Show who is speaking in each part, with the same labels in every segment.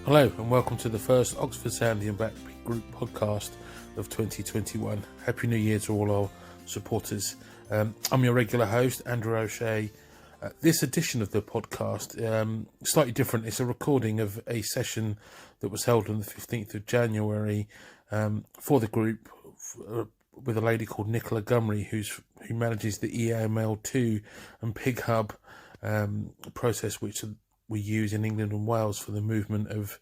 Speaker 1: Hello and welcome to the first Oxford Sandy and Black Group podcast of 2021. Happy New Year to all our supporters. I'm your regular host, Andrew O'Shea. This edition of the podcast, slightly different. It's a recording of a session that was held on the 15th of January for the group with a lady called Nicola Gumery, who manages the EAML2 and Pig Hub process, which we use in England and Wales for the movement of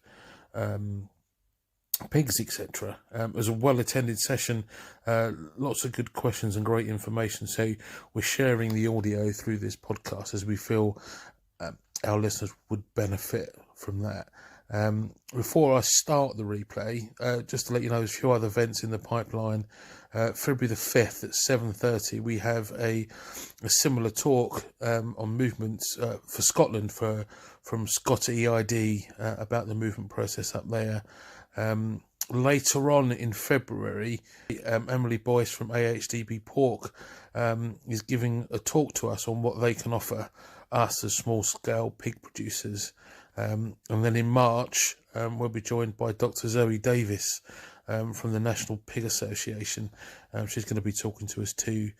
Speaker 1: pigs, etc. It was a well-attended session, lots of good questions and great information. So we're sharing the audio through this podcast as we feel our listeners would benefit from that. Before I start the replay, just to let you know, there's a few other events in the pipeline. February the 5th at 7:30, we have a similar talk on movements for Scotland from Scott EID about the movement process up there. Later on in February, Emily Boyce from AHDB Pork is giving a talk to us on what they can offer us as small-scale pig producers. And then in March, we'll be joined by Dr. Zoe Davis from the National Pig Association. She's going to be talking to us too.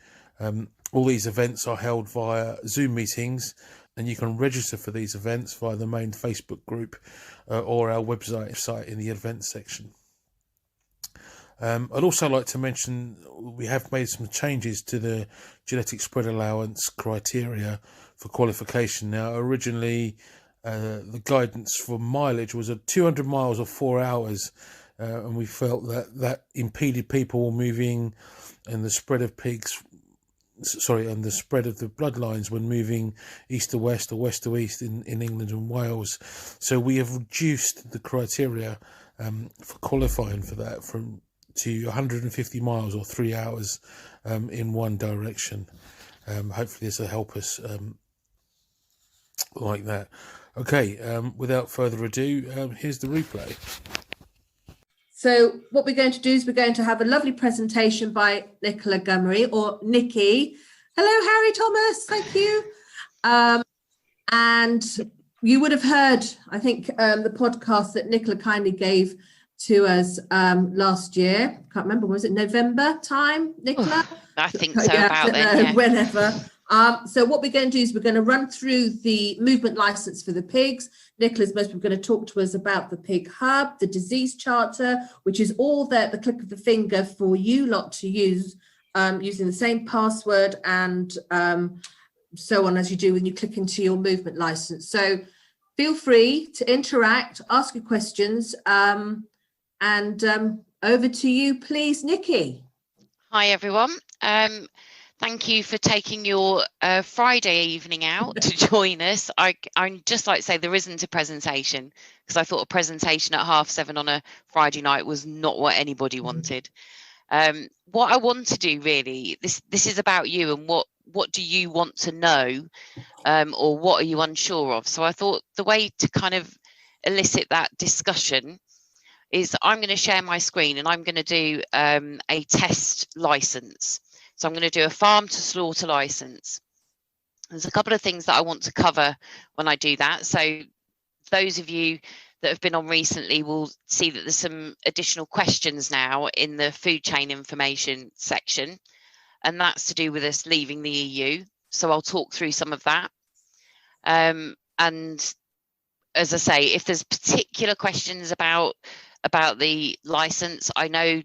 Speaker 1: All these events are held via Zoom meetings, and you can register for these events via the main Facebook group or our website in the events section. I'd also like to mention we have made some changes to the genetic spread allowance criteria for qualification. Now, originally, the guidance for mileage was at 200 miles or 4 hours, and we felt that impeded people moving and the spread of pigs, and the spread of the bloodlines when moving east to west or west to east in England and Wales. So we have reduced the criteria for qualifying for that to 150 miles or 3 hours in one direction. Hopefully this will help us like that. Okay, without further ado, here's the replay.
Speaker 2: So what we're going to do is we're going to have a lovely presentation by Nicola Gumery, or Nikki. Hello, Harry Thomas. Thank you. And you would have heard, I think, the podcast that Nicola kindly gave to us last year. Can't remember, was it November time, Nicola?
Speaker 3: I think so, yeah, about then, yeah.
Speaker 2: Whenever. So what we're going to do is we're going to run through the movement license for the pigs. Nicola's most probably going to talk to us about the Pig Hub, the disease charter, which is all there at the click of the finger for you lot to use using the same password and so on as you do when you click into your movement license. So feel free to interact, ask your questions, and over to you, please, Nikki.
Speaker 3: Hi, everyone. Thank you for taking your Friday evening out to join us. I'd just like to say there isn't a presentation because I thought a presentation at 7:30 on a Friday night was not what anybody wanted. What I want to do really, this is about you and what do you want to know, or what are you unsure of? So I thought the way to kind of elicit that discussion is I'm going to share my screen and I'm going to do a test license. So I'm going to do a farm to slaughter license. There's a couple of things that I want to cover when I do that. So those of you that have been on recently will see that there's some additional questions now in the food chain information section, and that's to do with us leaving the EU. So I'll talk through some of that. And as I say, if there's particular questions about the license, I know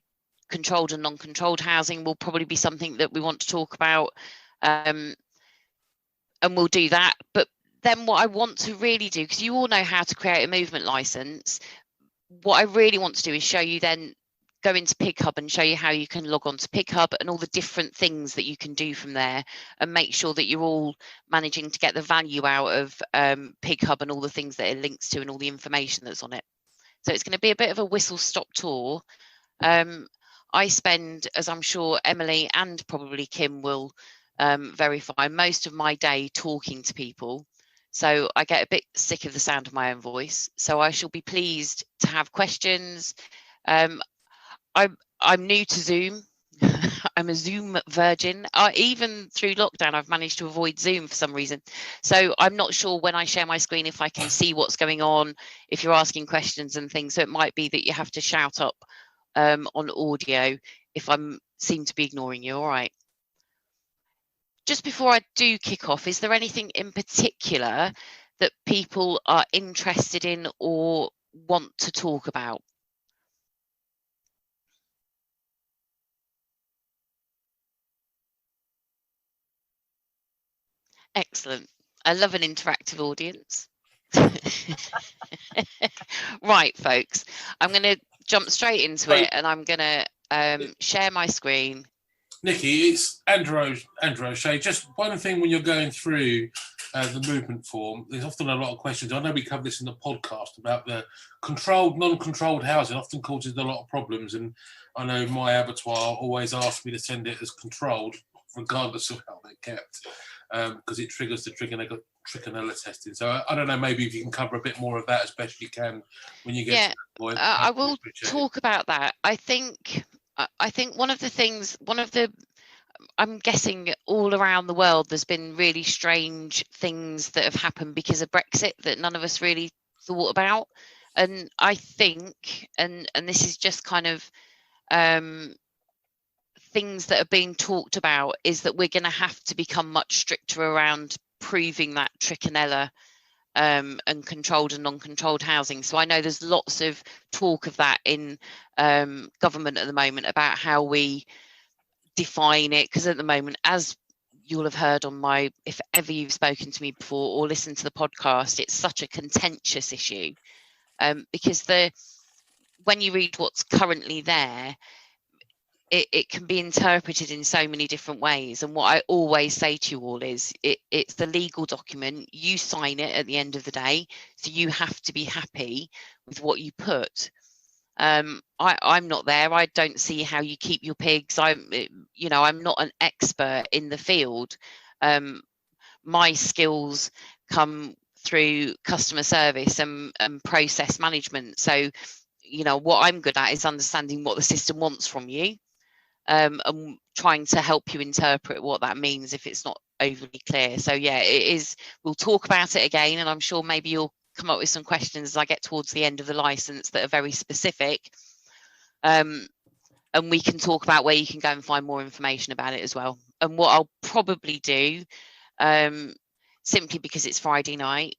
Speaker 3: controlled and non-controlled housing will probably be something that we want to talk about, and we'll do that. But then what I want to really do, because you all know how to create a movement license, what I really want to do is show you, then go into Pig Hub and show you how you can log on to Pig Hub and all the different things that you can do from there, and make sure that you're all managing to get the value out of Pig Hub and all the things that it links to and all the information that's on it. So it's going to be a bit of a whistle-stop tour. I spend, as I'm sure Emily and probably Kim will verify, most of my day talking to people. So I get a bit sick of the sound of my own voice. So I shall be pleased to have questions. I'm new to Zoom. I'm a Zoom virgin. Even through lockdown, I've managed to avoid Zoom for some reason. So I'm not sure when I share my screen if I can see what's going on, if you're asking questions and things. So it might be that you have to shout up on audio if I seem to be ignoring you. All right. Just before I do kick off, is there anything in particular that people are interested in or want to talk about? Excellent. I love an interactive audience. Right, folks, I'm going to jump straight into it, and I'm going to share my screen.
Speaker 1: Nikki, it's Andrew O'Shea. Just one thing when you're going through the movement form, there's often a lot of questions. I know we covered this in the podcast about the controlled, non-controlled housing often causes a lot of problems. And I know my abattoir always asks me to send it as controlled, regardless of how they're kept, because it triggers the trichinella testing. So I don't know, maybe if you can cover a bit more of that as best you can when you get to that point.
Speaker 3: I will talk about that. I think one of the I'm guessing all around the world there's been really strange things that have happened because of Brexit that none of us really thought about. And I think, and this is just kind of things that are being talked about, is that we're going to have to become much stricter around proving that trichinella and controlled and non-controlled housing. So I know there's lots of talk of that in government at the moment about how we define it, because at the moment, as you'll have heard on my, if ever you've spoken to me before or listened to the podcast, it's such a contentious issue because when you read what's currently there, it can be interpreted in so many different ways. And what I always say to you all is it's the legal document. You sign it at the end of the day. So you have to be happy with what you put. I'm not there. I don't see how you keep your pigs. I'm not an expert in the field. My skills come through customer service and process management. So, what I'm good at is understanding what the system wants from you. And trying to help you interpret what that means if it's not overly clear. So yeah, it is. We'll talk about it again, and I'm sure maybe you'll come up with some questions as I get towards the end of the license that are very specific. And we can talk about where you can go and find more information about it as well. And what I'll probably do, simply because it's Friday night,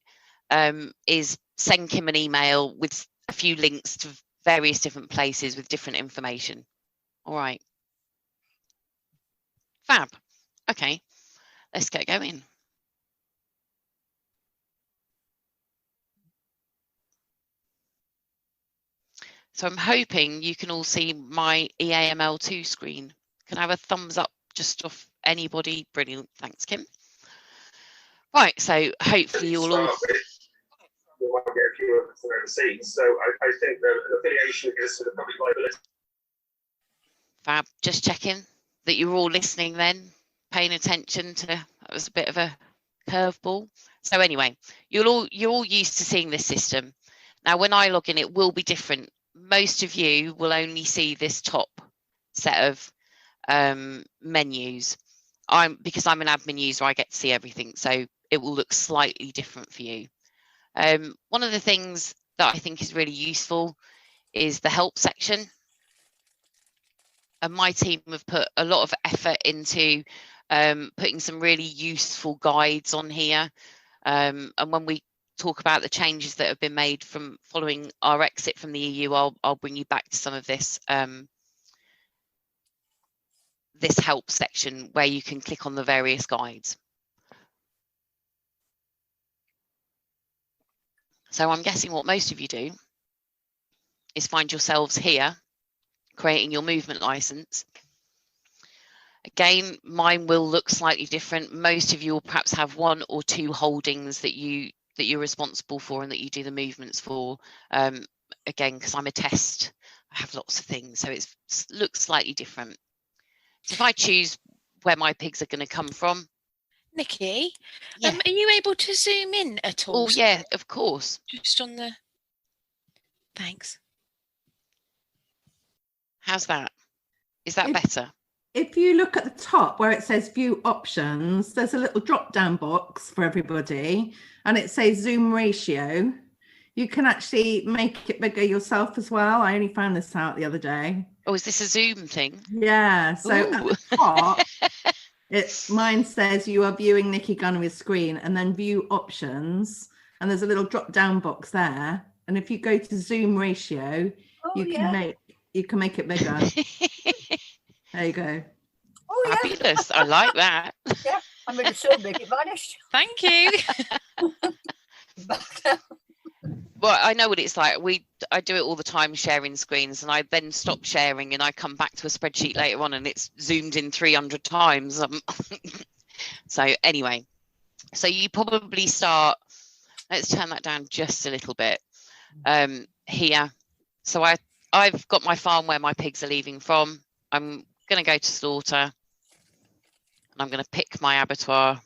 Speaker 3: is send Kim an email with a few links to various different places with different information. All right. Fab. Okay, let's get going. So I'm hoping you can all see my EAML2 screen. Can I have a thumbs up just off anybody? Brilliant. Thanks, Kim. Right, so hopefully you'll all...
Speaker 4: We might get a few of us overseas. So I think the affiliation is to the public liability.
Speaker 3: Fab. Just checking that you're all listening then, paying attention to... That was a bit of a curveball. So anyway, you're all used to seeing this system. Now, when I log in, it will be different. Most of you will only see this top set of menus. Because I'm an admin user, I get to see everything, so it will look slightly different for you. One of the things that I think is really useful is the help section. And my team have put a lot of effort into putting some really useful guides on here. And when we talk about the changes that have been made from following our exit from the EU, I'll bring you back to some of this this help section where you can click on the various guides. So I'm guessing what most of you do is find yourselves here creating your movement license. Again, mine will look slightly different. Most of you will perhaps have one or two holdings that you're responsible for and that you do the movements for. Again, because I'm a test, I have lots of things, so it looks slightly different. So if I choose where my pigs are going to come from.
Speaker 5: Nikki,
Speaker 3: yeah.
Speaker 5: Are you able to zoom in at all?
Speaker 3: Oh yeah, of course.
Speaker 5: Just on the... Thanks.
Speaker 3: How's that? Is that better?
Speaker 6: if you look at the top where it says view options, there's a little drop down box for everybody and it says zoom ratio. You can actually make it bigger yourself as well. I only found this out the other day.
Speaker 3: Oh, is this a Zoom thing?
Speaker 6: Yeah, so at
Speaker 3: Ooh.
Speaker 6: the top, mine says you are viewing Nikki Gumery's screen and then view options. And there's a little drop down box there. And if you go to zoom ratio, you can make it bigger. There you go.
Speaker 7: Oh, yeah.
Speaker 3: Fabulous. I like that.
Speaker 7: Yeah, I'm going to so big it vanished.
Speaker 5: Thank you.
Speaker 3: Well, I know what it's like. I do it all the time, sharing screens, and I then stop sharing and I come back to a spreadsheet later on and it's zoomed in 300 times. So anyway, so you probably start, let's turn that down just a little bit here. So I've got my farm where my pigs are leaving from. I'm going to go to slaughter and I'm going to pick my abattoir.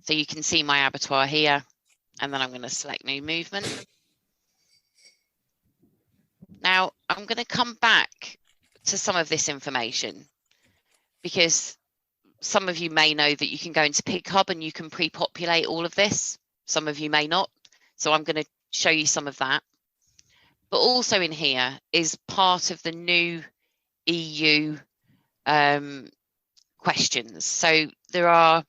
Speaker 3: So you can see my abattoir here, and then I'm going to select new movement. Now I'm going to come back to some of this information because some of you may know that you can go into Pig Hub and you can pre-populate all of this. Some of you may not. So I'm going to show you some of that. But also in here is part of the new EU questions. So there are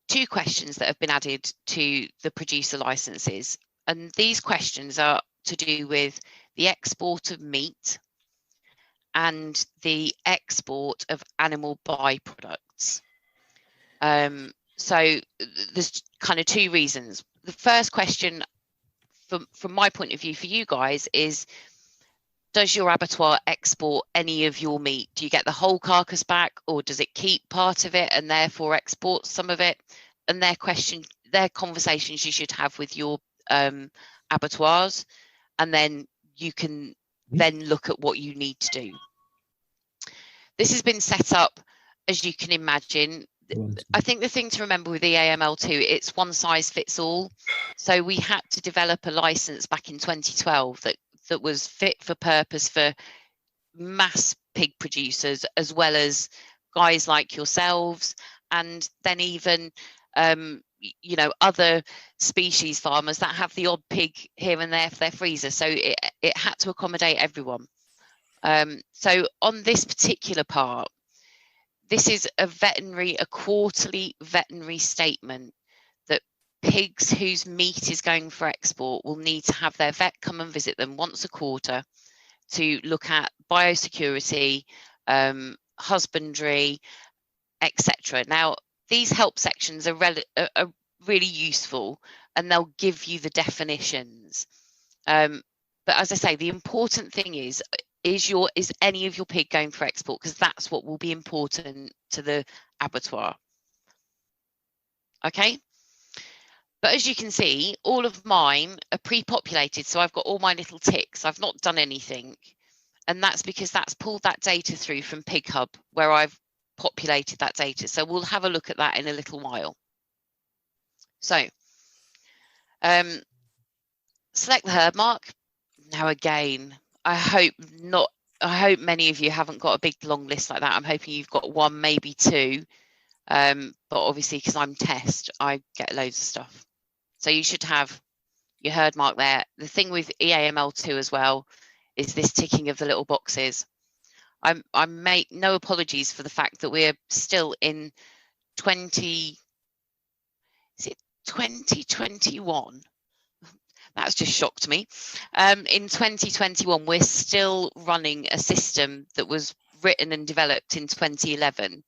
Speaker 3: 2 questions that have been added to the producer licenses, and these questions are to do with the export of meat and the export of animal byproducts. So there's kind of 2 reasons. The first question from my point of view for you guys is, does your abattoir export any of your meat? Do you get the whole carcass back, or does it keep part of it and therefore export some of it? And their conversations you should have with your abattoirs, and then you can then look at what you need to do. This has been set up, as you can imagine. I think the thing to remember with the AML2, it's one size fits all. So we had to develop a license back in 2012 that was fit for purpose for mass pig producers, as well as guys like yourselves, and then even you know, other species farmers that have the odd pig here and there for their freezer. So it had to accommodate everyone. So on this particular part, this is a quarterly veterinary statement that pigs whose meat is going for export will need to have their vet come and visit them once a quarter to look at biosecurity, husbandry, etc. Now, these help sections are really useful, and they'll give you the definitions. But as I say, the important thing is any of your pig going for export, because that's what will be important to the abattoir. Okay. But as you can see, all of mine are pre-populated. So I've got all my little ticks. I've not done anything. And that's because that's pulled that data through from Pig Hub, where I've populated that data. So we'll have a look at that in a little while. So select the herd mark. Now again, I hope many of you haven't got a big long list like that. I'm hoping you've got 1, maybe 2. But obviously, because I'm test, I get loads of stuff. So you should have your herd mark there. The thing with EAML2 as well is this ticking of the little boxes. I make no apologies for the fact that we're still in 2021. That's just shocked me. In 2021, we're still running a system that was written and developed in 2011,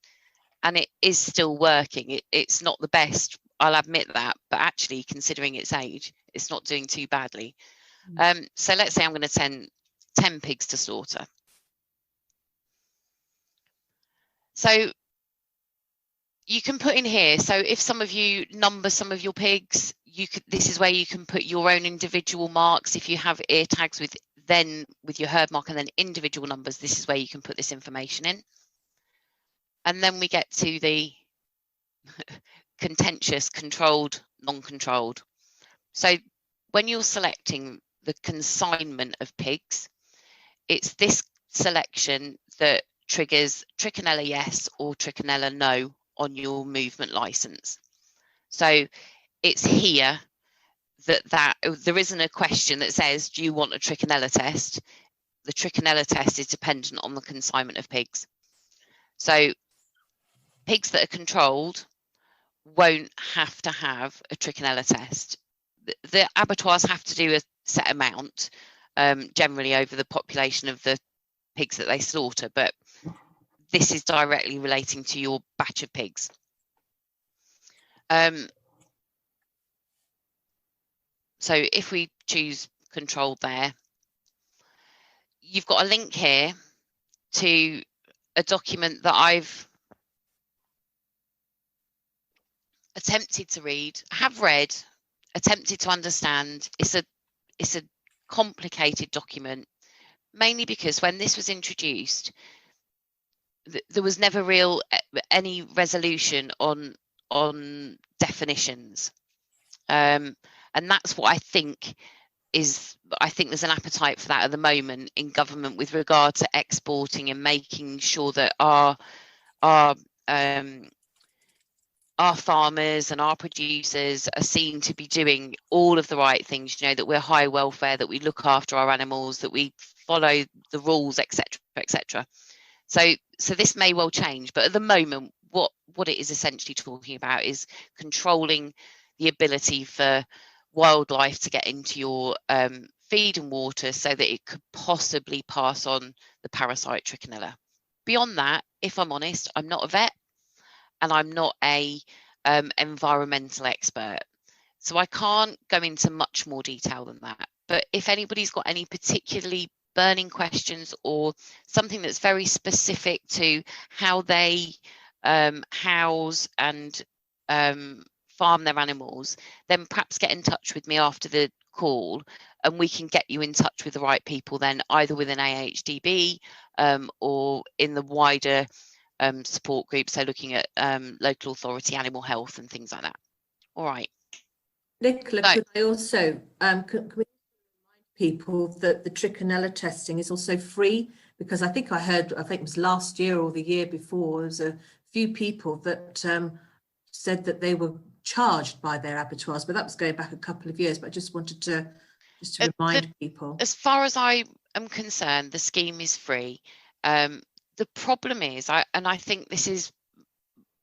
Speaker 3: and it is still working. It's not the best, I'll admit that, but actually, considering its age, it's not doing too badly. So let's say I'm going to send 10 pigs to slaughter. So you can put in here, so if some of you number some of your pigs, this is where you can put your own individual marks. If you have ear tags with your herd mark and then individual numbers, this is where you can put this information in. And then we get to the contentious, controlled, non-controlled. So when you're selecting the consignment of pigs, it's this selection that triggers Trichinella yes or Trichinella no on your movement license. So it's here that there isn't a question that says, do you want a Trichinella test? The Trichinella test is dependent on the consignment of pigs. So pigs that are controlled won't have to have a Trichinella test. The abattoirs have to do a set amount, generally over the population of the pigs that they slaughter, but this is directly relating to your batch of pigs. So if we choose controlled there, you've got a link here to a document that I've attempted to read, have read, attempted to understand. It's a complicated document, mainly because when this was introduced, there was never real any resolution on definitions, and that's what I think there's an appetite for that at the moment in government with regard to exporting and making sure that our farmers and our producers are seen to be doing all of the right things, you know, that we're high welfare, that we look after our animals, that we follow the rules, etc., etc. So this may well change, but at the moment, what it is essentially talking about is controlling the ability for wildlife to get into your feed and water so that it could possibly pass on the parasite Trichinella. Beyond that, if I'm honest, I'm not a vet and I'm not a environmental expert. So I can't go into much more detail than that. But if anybody's got any particularly burning questions or something that's very specific to how they house and farm their animals, then perhaps get in touch with me after the call and we can get you in touch with the right people then, either within AHDB or in the wider support group, so looking at local authority animal health and things like that. All right.
Speaker 2: Nicola, could I also can we remind people that the Trichinella testing is also free? Because I think it was last year or the year before, there was a few people that said that they were charged by their abattoirs, but that was going back a couple of years. But I just wanted to remind people.
Speaker 3: As far as I am concerned, the scheme is free. The problem is, I think this is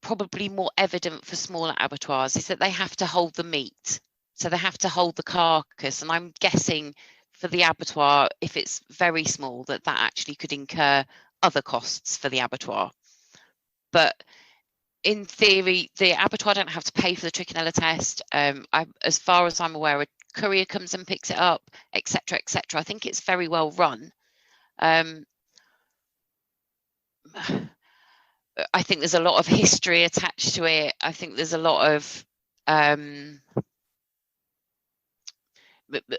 Speaker 3: probably more evident for smaller abattoirs, is that they have to hold the meat. So they have to hold the carcass. And I'm guessing for the abattoir, if it's very small, that actually could incur other costs for the abattoir. But in theory, the abattoir don't have to pay for the Trichinella test. As far as I'm aware, a courier comes and picks it up, etc., etc. I think it's very well run. I think there's a lot of history attached to it. I think there's a lot of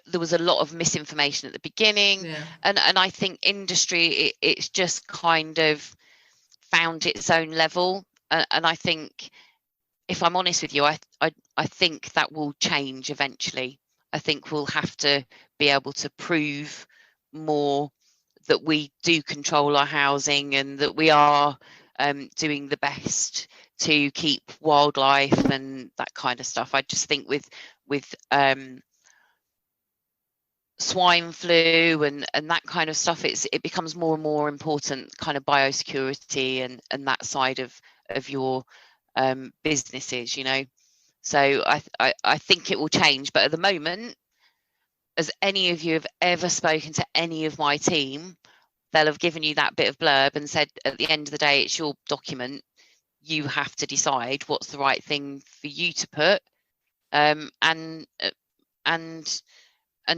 Speaker 3: there was a lot of misinformation at the beginning, and I think industry it's just kind of found its own level, and I think, if I'm honest with you, I think that will change eventually. I think we'll have to be able to prove more that we do control our housing and that we are doing the best to keep wildlife and that kind of stuff. I just think with swine flu and that kind of stuff, it becomes more and more important, kind of biosecurity and that side of your businesses, you know. So I think it will change, but at the moment, as any of you have ever spoken to any of my team, they'll have given you that bit of blurb and said, at the end of the day, it's your document. You have to decide what's the right thing for you to put, and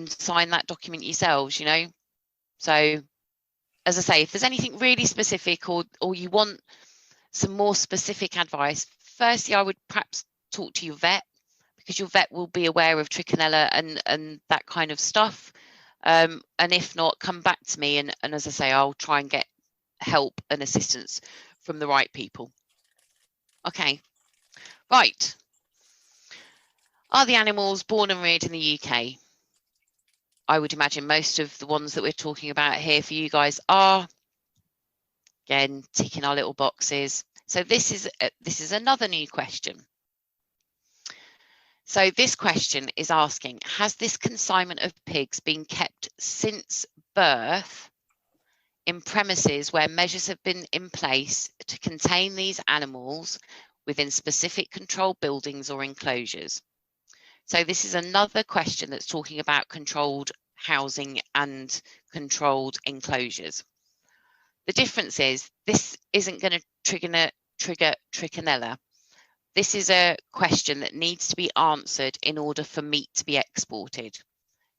Speaker 3: sign that document yourselves, you know. So, as I say, if there's anything really specific or you want some more specific advice, firstly, I would perhaps talk to your vet, because your vet will be aware of Trichinella and that kind of stuff. And if not, come back to me, and as I say, I'll try and get help and assistance from the right people. Okay, right. Are the animals born and reared in the UK? I would imagine most of the ones that we're talking about here for you guys are, again, ticking our little boxes. So this is another new question. So this question is asking, has this consignment of pigs been kept since birth in premises where measures have been in place to contain these animals within specific controlled buildings or enclosures? So this is another question that's talking about controlled housing and controlled enclosures. The difference is this isn't going to trigger trichinella. This is a question that needs to be answered in order for meat to be exported.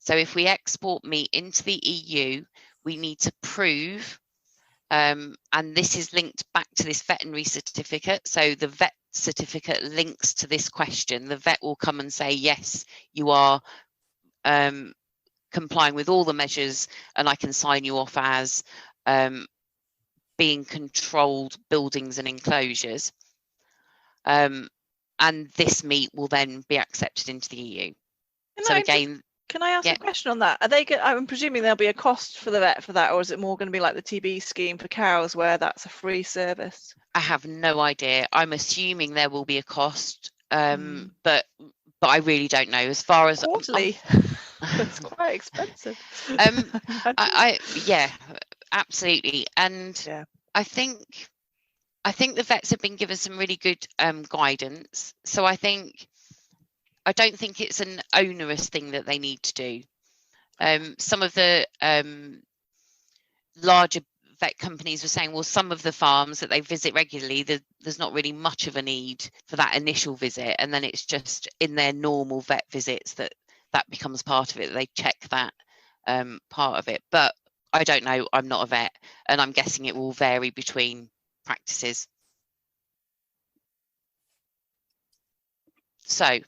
Speaker 3: So if we export meat into the EU, we need to prove, and this is linked back to this veterinary certificate. So the vet certificate links to this question. The vet will come and say, yes, you are complying with all the measures, and I can sign you off as being controlled buildings and enclosures. And this meat will then be accepted into the EU.
Speaker 8: Can I ask a question on that? I'm presuming there'll be a cost for the vet for that, or is it more going to be like the TB scheme for cows where that's a free service?
Speaker 3: I have no idea. I'm assuming there will be a cost, but I really don't know. As far as
Speaker 8: quarterly, it's quite expensive.
Speaker 3: Yeah, absolutely. And I think the vets have been given some really good guidance. So I don't think it's an onerous thing that they need to do. Some of the larger vet companies were saying, well, some of the farms that they visit regularly, there's not really much of a need for that initial visit, and then it's just in their normal vet visits that becomes part of it. They check that part of it. But I don't know. I'm not a vet, and I'm guessing it will vary between practices. So,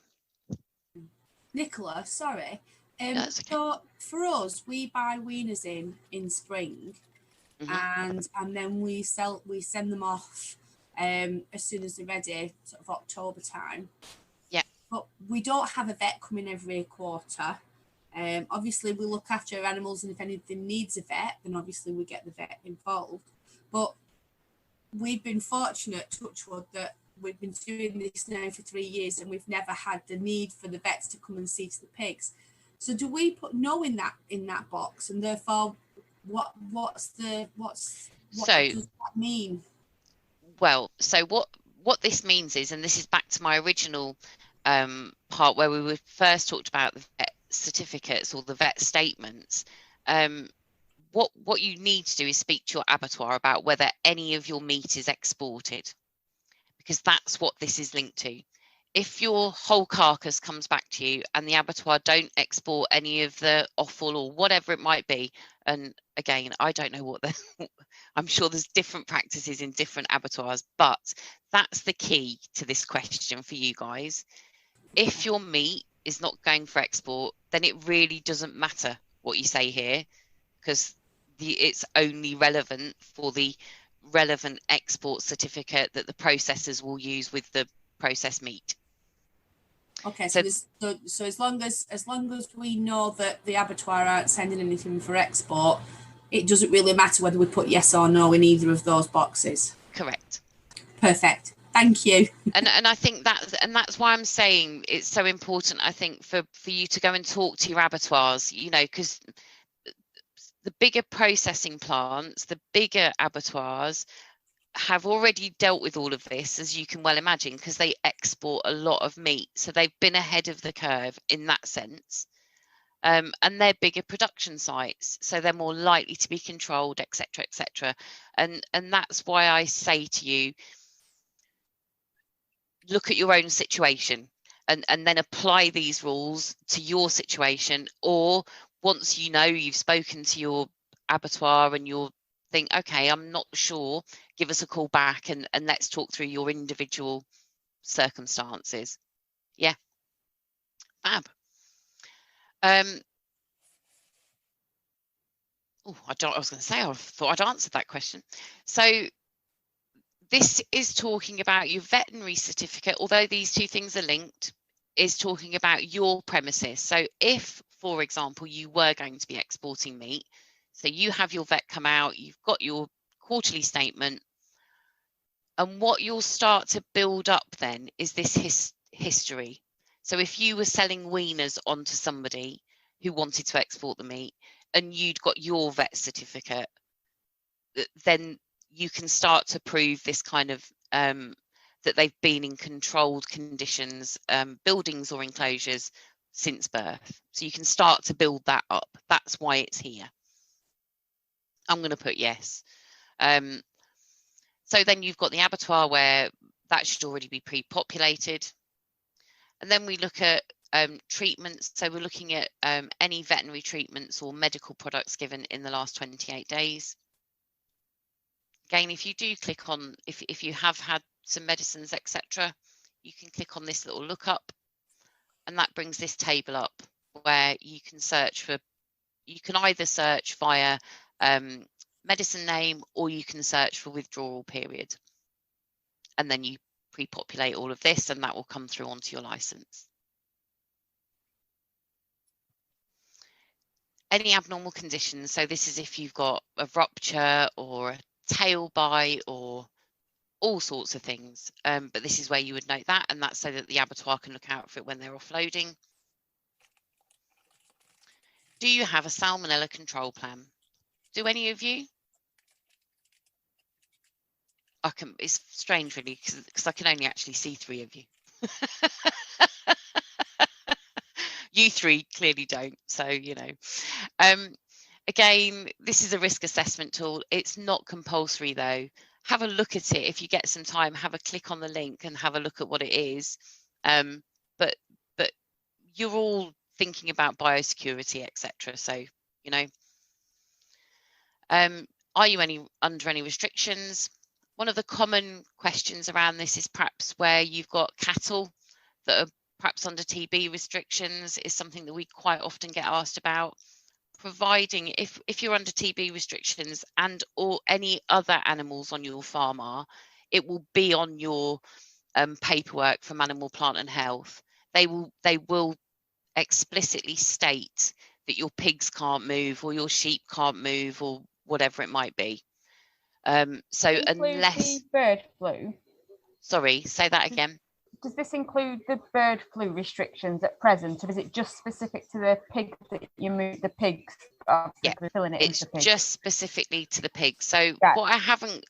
Speaker 9: Nicola, sorry.
Speaker 3: That's okay.
Speaker 9: So for us, we buy weaners in spring, and then we send them off as soon as they're ready, sort of October time.
Speaker 3: Yeah.
Speaker 9: But we don't have a vet coming every quarter. Obviously, we look after our animals, and if anything needs a vet, then obviously we get the vet involved. But we've been fortunate, touch wood, that we've been doing this now for 3 years, and we've never had the need for the vets to come and see to the pigs. So do we put no in that box, and therefore what does that mean?
Speaker 3: Well, so what this means is, and this is back to my original part where we were first talked about the vet certificates or the vet statements. What you need to do is speak to your abattoir about whether any of your meat is exported, because that's what this is linked to. If your whole carcass comes back to you and the abattoir don't export any of the offal or whatever it might be, and again, I don't know what I'm sure there's different practices in different abattoirs, but that's the key to this question for you guys. If your meat is not going for export, then it really doesn't matter what you say here, because it's only relevant for the relevant export certificate that the processors will use with the processed meat.
Speaker 9: Okay, so as long as we know that the abattoir aren't sending anything for export, it doesn't really matter whether we put yes or no in either of those boxes.
Speaker 3: Correct.
Speaker 9: Perfect. Thank you.
Speaker 3: And I think that's why I'm saying it's so important, I think, for you to go and talk to your abattoirs, because the bigger processing plants, the bigger abattoirs have already dealt with all of this, as you can well imagine, because they export a lot of meat. So they've been ahead of the curve in that sense. And they're bigger production sites, so they're more likely to be controlled, etc., etc. And that's why I say to you, look at your own situation and then apply these rules to your situation. Or once you've spoken to your abattoir and you're think, okay, I'm not sure, give us a call back and let's talk through your individual circumstances. Yeah. Fab. I was going to say, I thought I'd answered that question. So this is talking about your veterinary certificate, although these two things are linked, is talking about your premises. So if, for example, you were going to be exporting meat. So you have your vet come out, you've got your quarterly statement, and what you'll start to build up then is this history. So if you were selling weaners onto somebody who wanted to export the meat and you'd got your vet certificate, then you can start to prove this kind of that they've been in controlled conditions, buildings or enclosures since birth. So you can start to build that up. That's why it's here. I'm going to put yes. So then you've got the abattoir where that should already be pre-populated. And then we look at treatments. So we're looking at any veterinary treatments or medical products given in the last 28 days. Again, if you do click on, if you have had some medicines, etc., you can click on this little lookup, and that brings this table up where you can search for, you can either search via medicine name or you can search for withdrawal period. And then you pre-populate all of this and that will come through onto your license. Any abnormal conditions, so this is if you've got a rupture or a tail bite or all sorts of things, but this is where you would note that, and that's so that the abattoir can look out for it when they're offloading. Do you have a salmonella control plan? Do any of you? It's strange really because I can only actually see 3 of you. You 3 clearly don't, so you know. Again, this is a risk assessment tool. It's not compulsory though. Have a look at it if you get some time. Have a click on the link and have a look at what it is. But you're all thinking about biosecurity, etc. So you know. Are you under any restrictions? One of the common questions around this is perhaps where you've got cattle that are perhaps under TB restrictions is something that we quite often get asked about. Providing if you're under TB restrictions and or any other animals on your farm are, it will be on your paperwork from Animal Plant and Health. They will explicitly state that your pigs can't move or your sheep can't move or whatever it might be. So unless
Speaker 10: the bird flu.
Speaker 3: Sorry, say that again.
Speaker 10: Does this include the bird flu restrictions at present, or is it just specific to the pigs that you move the pigs?
Speaker 3: Yeah, it's just specifically to the pigs. So what I haven't,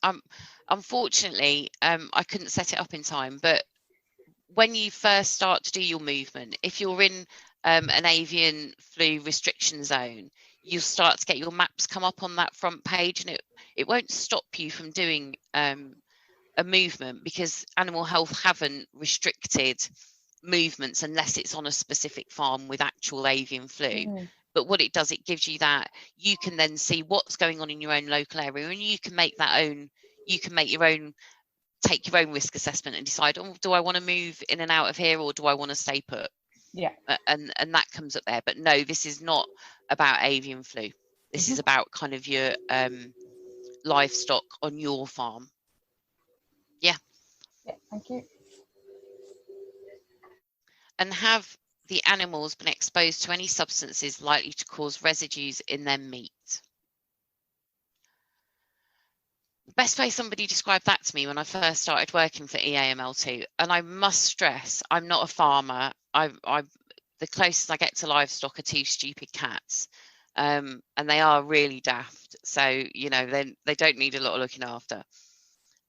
Speaker 3: unfortunately, I couldn't set it up in time, but when you first start to do your movement, if you're in an avian flu restriction zone, you'll start to get your maps come up on that front page, and it won't stop you from doing a movement because Animal Health haven't restricted movements unless it's on a specific farm with actual avian flu. But what it does, it gives you that you can then see what's going on in your own local area, and you can make take your own risk assessment and decide, oh, do I want to move in and out of here or do I want to stay put?
Speaker 10: Yeah.
Speaker 3: And that comes up there. But no, this is not about avian flu. This is about kind of your livestock on your farm. Yeah.
Speaker 10: Yeah, thank you.
Speaker 3: And have the animals been exposed to any substances likely to cause residues in their meat? The best way somebody described that to me when I first started working for EAML2, and I must stress, I'm not a farmer. The closest I get to livestock are 2 stupid cats, and they are really daft. So you know, they don't need a lot of looking after.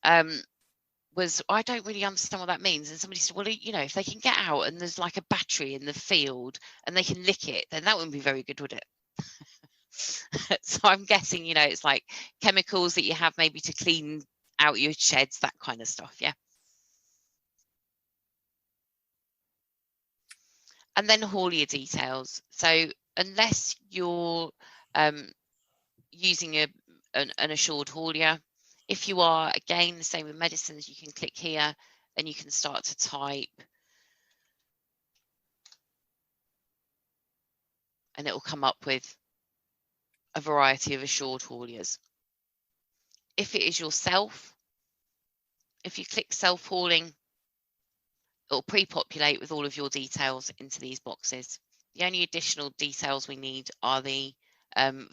Speaker 3: I don't really understand what that means. And somebody said, well, you know, if they can get out and there's like a battery in the field and they can lick it, then that wouldn't be very good, would it? So I'm guessing, you know, it's like chemicals that you have maybe to clean out your sheds, that kind of stuff. Yeah. And then haulier details. So unless you're using an assured haulier, if you are, again, the same with medicines, you can click here and you can start to type and it will come up with a variety of assured hauliers. If it is yourself, if you click self-hauling, it will pre-populate with all of your details into these boxes. The only additional details we need are the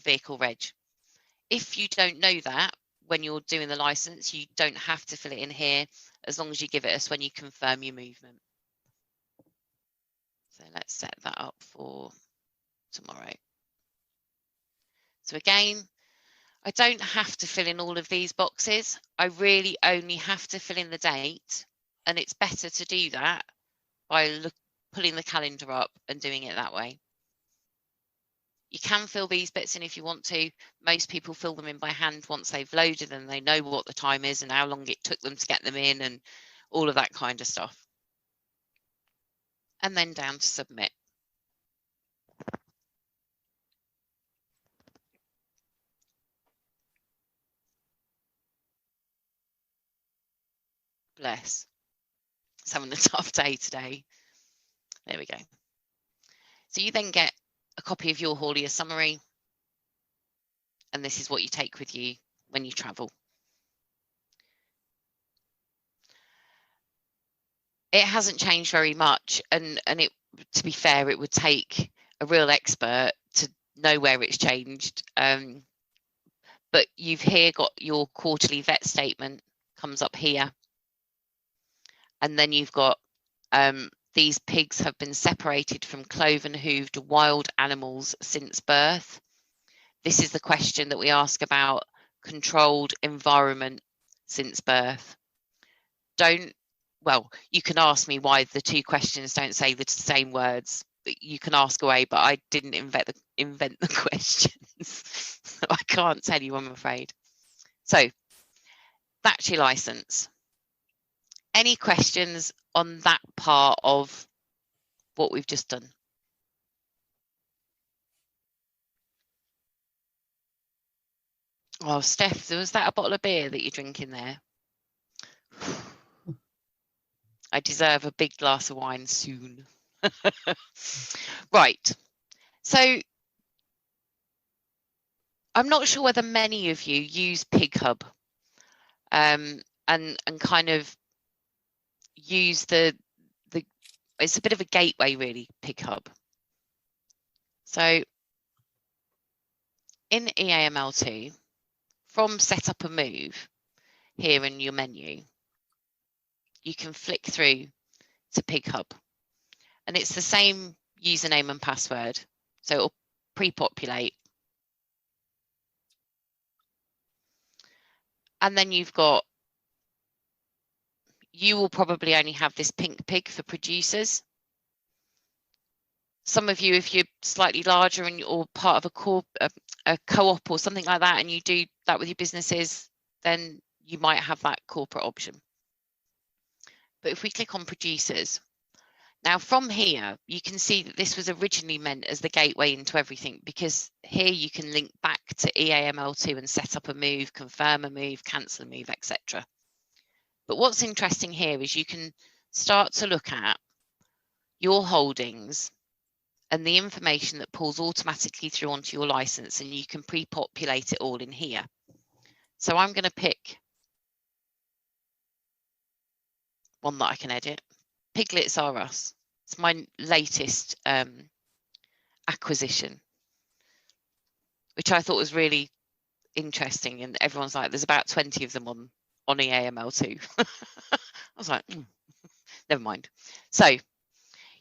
Speaker 3: vehicle reg. If you don't know that when you're doing the license, you don't have to fill it in here as long as you give it us when you confirm your movement. So let's set that up for tomorrow. So again, I don't have to fill in all of these boxes. I really only have to fill in the date, and it's better to do that by pulling the calendar up and doing it that way. You can fill these bits in if you want to. Most people fill them in by hand once they've loaded and they know what the time is and how long it took them to get them in and all of that kind of stuff. And then down to submit. Bless. It's having a tough day today. There we go. So you then get a copy of your haulier summary, and this is what you take with you when you travel. It hasn't changed very much, and it, to be fair, it would take a real expert to know where it's changed. But you've here got your quarterly vet statement comes up here, and then you've got these pigs have been separated from cloven-hooved wild animals since birth. This is the question that we ask about controlled environment since birth. Well, you can ask me why the two questions don't say the same words. You can ask away, but I didn't invent the questions. So I can't tell you, I'm afraid. So that's your license. Any questions on that part of what we've just done? Oh, Steph, was that a bottle of beer that you're drinking there? I deserve a big glass of wine soon. Right. So I'm not sure whether many of you use PigHub and kind of use the it's a bit of a gateway really, PigHub. So in EAML2, from set up a move here in your menu, you can flick through to PigHub, and it's the same username and password, so it'll pre-populate. And then you will probably only have this pink pig for producers. Some of you, if you're slightly larger and or part of a co-op or something like that, and you do that with your businesses, then you might have that corporate option. But if we click on producers, now from here, you can see that this was originally meant as the gateway into everything, because here you can link back to EAML2 and set up a move, confirm a move, cancel a move, etc. But what's interesting here is you can start to look at your holdings and the information that pulls automatically through onto your license, and you can pre-populate it all in here. So I'm going to pick one that I can edit. Piglets Are Us. It's my latest acquisition, which I thought was really interesting, and everyone's like, there's about 20 of them on EAML2. I was like, never mind. So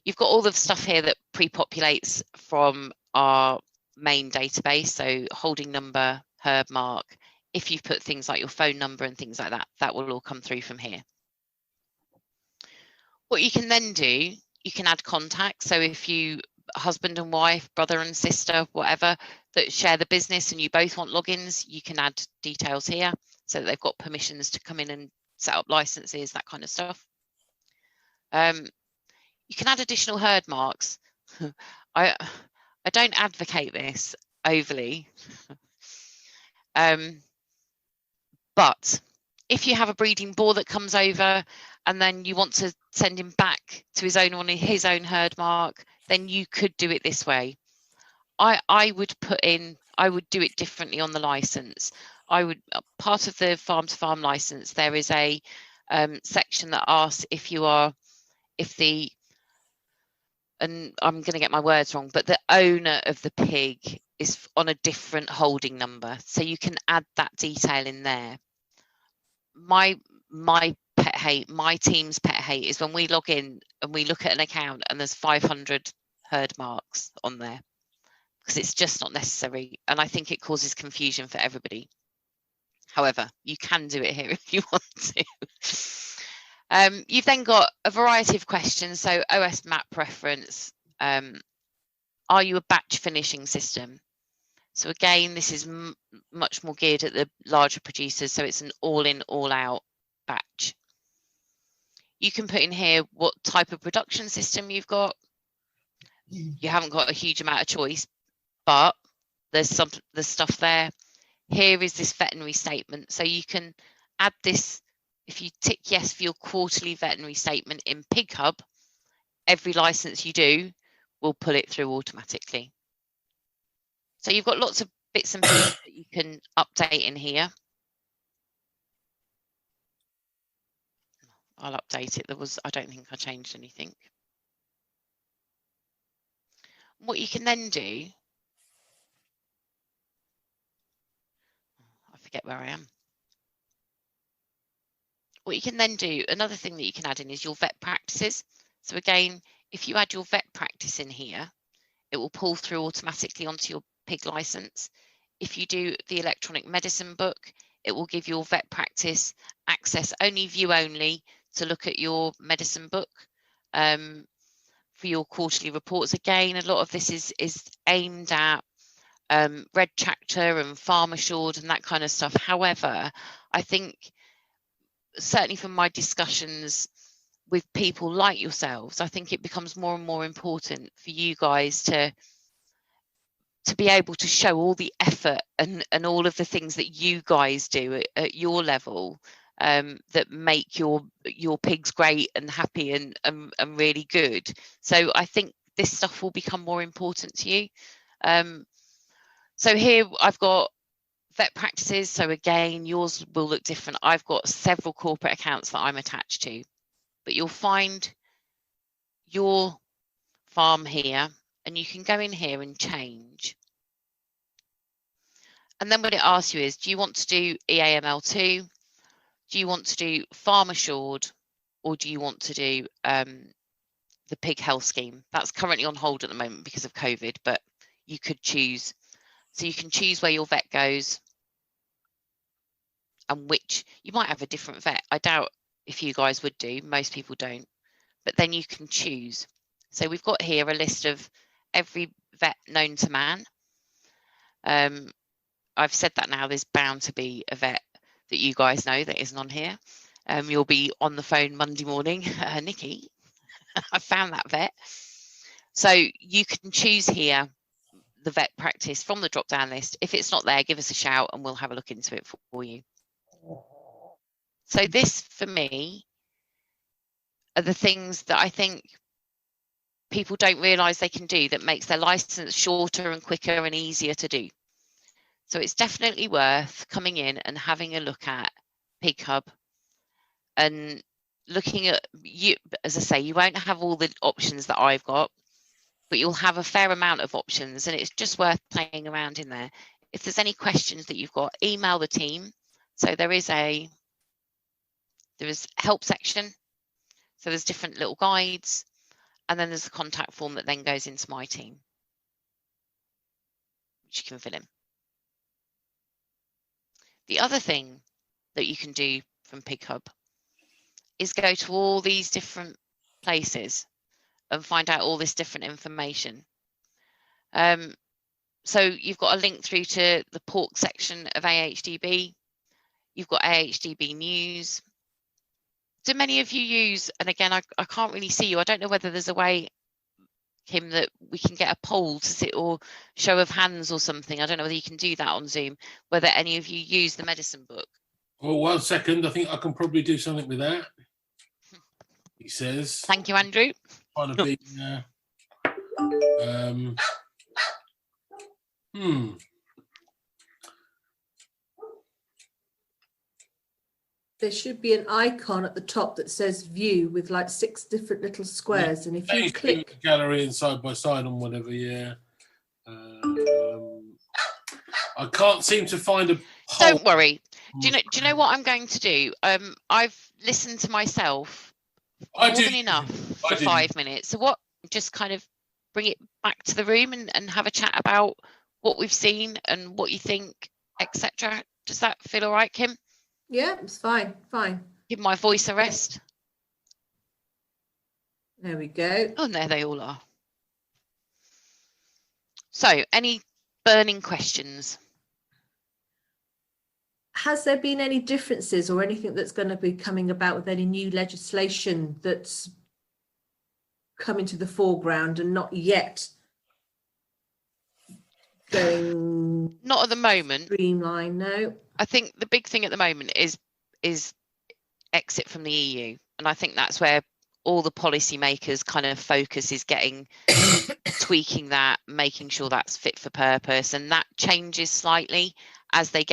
Speaker 3: you've got all the stuff here that pre-populates from our main database. So holding number, herb mark. If you've put things like your phone number and things like that, that will all come through from here. What you can then do, you can add contacts. So if you husband and wife, brother and sister, whatever, that share the business and you both want logins, you can add details here so that they've got permissions to come in and set up licenses, that kind of stuff. You can add additional herd marks. I don't advocate this overly, but if you have a breeding boar that comes over and then you want to send him back to his own on his own herd mark, then you could do it this way. I would do it differently on the license. I would, part of the farm to farm license, there is a section that asks if the and I'm going to get my words wrong, but the owner of the pig is on a different holding number. So you can add that detail in there. My pet hate, my team's pet hate is when we log in and we look at an account and there's 500 herd marks on there, because it's just not necessary. And I think it causes confusion for everybody. However, you can do it here if you want to. You've then got a variety of questions. So OS map reference. Are you a batch finishing system? So again, this is much more geared at the larger producers. So it's an all-in, all-out batch. You can put in here what type of production system you've got. You haven't got a huge amount of choice, but there's stuff there. Here is this veterinary statement. So you can add this. If you tick yes for your quarterly veterinary statement in Pig Hub, every license you do will pull it through automatically. So you've got lots of bits and pieces that you can update in here. I'll update it. I don't think I changed anything. What you can then do, I forget where I am. What you can then do, another thing that you can add in is your vet practices. So again, if you add your vet practice in here, it will pull through automatically onto your pig license. If you do the electronic medicine book, it will give your vet practice access, only view only, to look at your medicine book for your quarterly reports. Again, a lot of this is aimed at Red Tractor and Farm Assured and that kind of stuff. However, I think certainly from my discussions with people like yourselves, I think it becomes more and more important for you guys to be able to show all the effort and all of the things that you guys do at your level that make your pigs great and happy and really good. So I think this stuff will become more important to you. So here I've got vet practices. So again, yours will look different. I've got several corporate accounts that I'm attached to, but you'll find your farm here and you can go in here and change. And then what it asks you is, do you want to do EAML2? Do you want to do Farm Assured? Or do you want to do the Pig Health Scheme? That's currently on hold at the moment because of COVID, but you could choose. So you can choose where your vet goes and which, you might have a different vet. I doubt if you guys would do, most people don't, but then you can choose. So we've got here a list of every vet known to man. I've said that now, there's bound to be a vet that you guys know that isn't on here. You'll be on the phone Monday morning, Nikki, I found that vet. So you can choose here the vet practice from the drop down list. If it's not there, give us a shout and we'll have a look into it for you. So this, for me, are the things that I think people don't realise they can do that makes their licence shorter and quicker and easier to do. So it's definitely worth coming in and having a look at Pig Hub and looking at, you. As I say, you won't have all the options that I've got, but you'll have a fair amount of options and it's just worth playing around in there. If there's any questions that you've got, email the team. So there is help section. So there's different little guides and then there's a contact form that then goes into my team, which you can fill in. The other thing that you can do from Pig Hub is go to all these different places and find out all this different information. So you've got a link through to the pork section of AHDB. You've got AHDB News. Do many of you use, and again, I can't really see you. I don't know whether there's a way, Kim, that we can get a poll to sit or show of hands or something. I don't know whether you can do that on Zoom, whether any of you use the medicine book.
Speaker 1: Oh, 1 second. I think I can probably do something with that. He says.
Speaker 3: Thank you, Andrew.
Speaker 1: Trying to be.
Speaker 2: There should be an icon at the top that says view with like 6 different little squares, and if you click
Speaker 1: gallery and side by side on whatever, yeah. I can't seem to find a poll.
Speaker 3: Don't worry. Do you know what I'm going to do? I've listened to myself more than enough for 5 minutes. So what? Just kind of bring it back to the room and have a chat about what we've seen and what you think, etc. Does that feel all right, Kim?
Speaker 2: Yeah, it's fine.
Speaker 3: Give my voice a rest.
Speaker 2: There we go.
Speaker 3: Oh, and there they all are. So, any burning questions?
Speaker 2: Has there been any differences or anything that's going to be coming about with any new legislation that's coming to the foreground and not yet going?
Speaker 3: Not at the moment.
Speaker 2: Streamline, no.
Speaker 3: I think the big thing at the moment is exit from the EU, and I think that's where all the policymakers kind of focus is getting tweaking that, making sure that's fit for purpose, and that changes slightly as they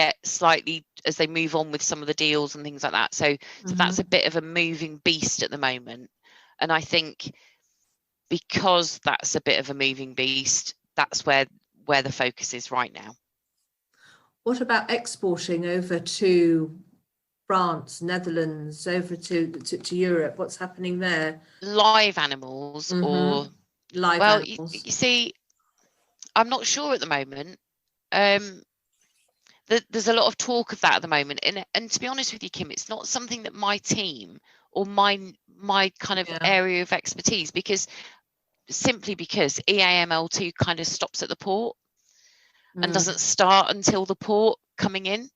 Speaker 3: move on with some of the deals and things like that. So that's a bit of a moving beast at the moment, and I think because that's a bit of a moving beast, that's where the focus is right now.
Speaker 2: What about exporting over to France, Netherlands, over to Europe? What's happening there?
Speaker 3: Live animals or
Speaker 2: live animals?
Speaker 3: You see, I'm not sure at the moment. There's a lot of talk of that at the moment, and to be honest with you, Kim, it's not something that my team or my kind of area of expertise, because EAML2 kind of stops at the port and doesn't start until the port coming in.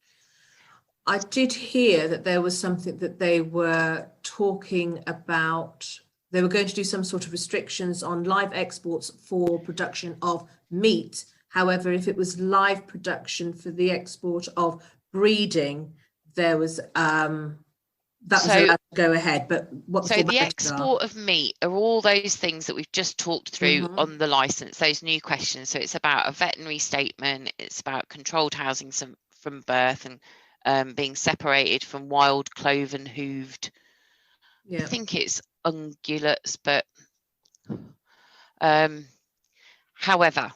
Speaker 2: I did hear that there was something that they were talking about. They were going to do some sort of restrictions on live exports for production of meat. However, if it was live production for the export of breeding, there was that was allowed to go ahead. But
Speaker 3: so the export of meat are all those things that we've just talked through on the license, those new questions. So it's about a veterinary statement, it's about controlled housing from birth and being separated from wild, cloven, hooved. I think it's ungulates, but however,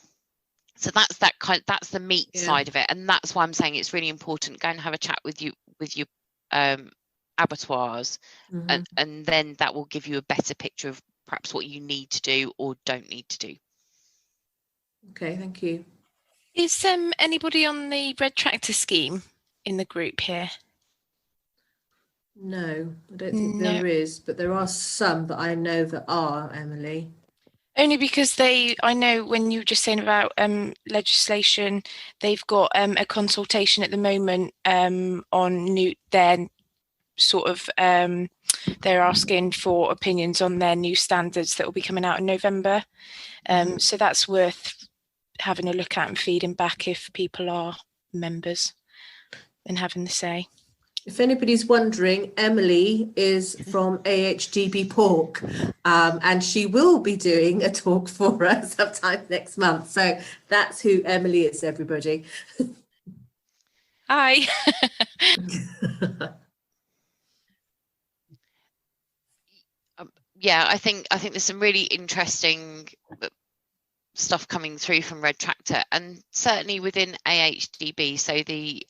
Speaker 3: so that's that's the meat side of it, and that's why I'm saying it's really important. Go and have a chat with your abattoirs, and then that will give you a better picture of perhaps what you need to do or don't need to do.
Speaker 2: Okay, thank you.
Speaker 5: Is anybody on the Red Tractor scheme in the group here?
Speaker 2: No, I don't think there is, but there are some that I know that are, Emily.
Speaker 5: Only because I know when you were just saying about legislation, they've got a consultation at the moment on their sort of they're asking for opinions on their new standards that will be coming out in November. So that's worth having a look at and feeding back if people are members and having the say.
Speaker 2: If anybody's wondering, Emily is from AHDB Pork, and she will be doing a talk for us sometime next month. So that's who Emily is, everybody.
Speaker 5: Hi.
Speaker 3: Yeah, I think there's some really interesting stuff coming through from Red Tractor, and certainly within AHDB. So the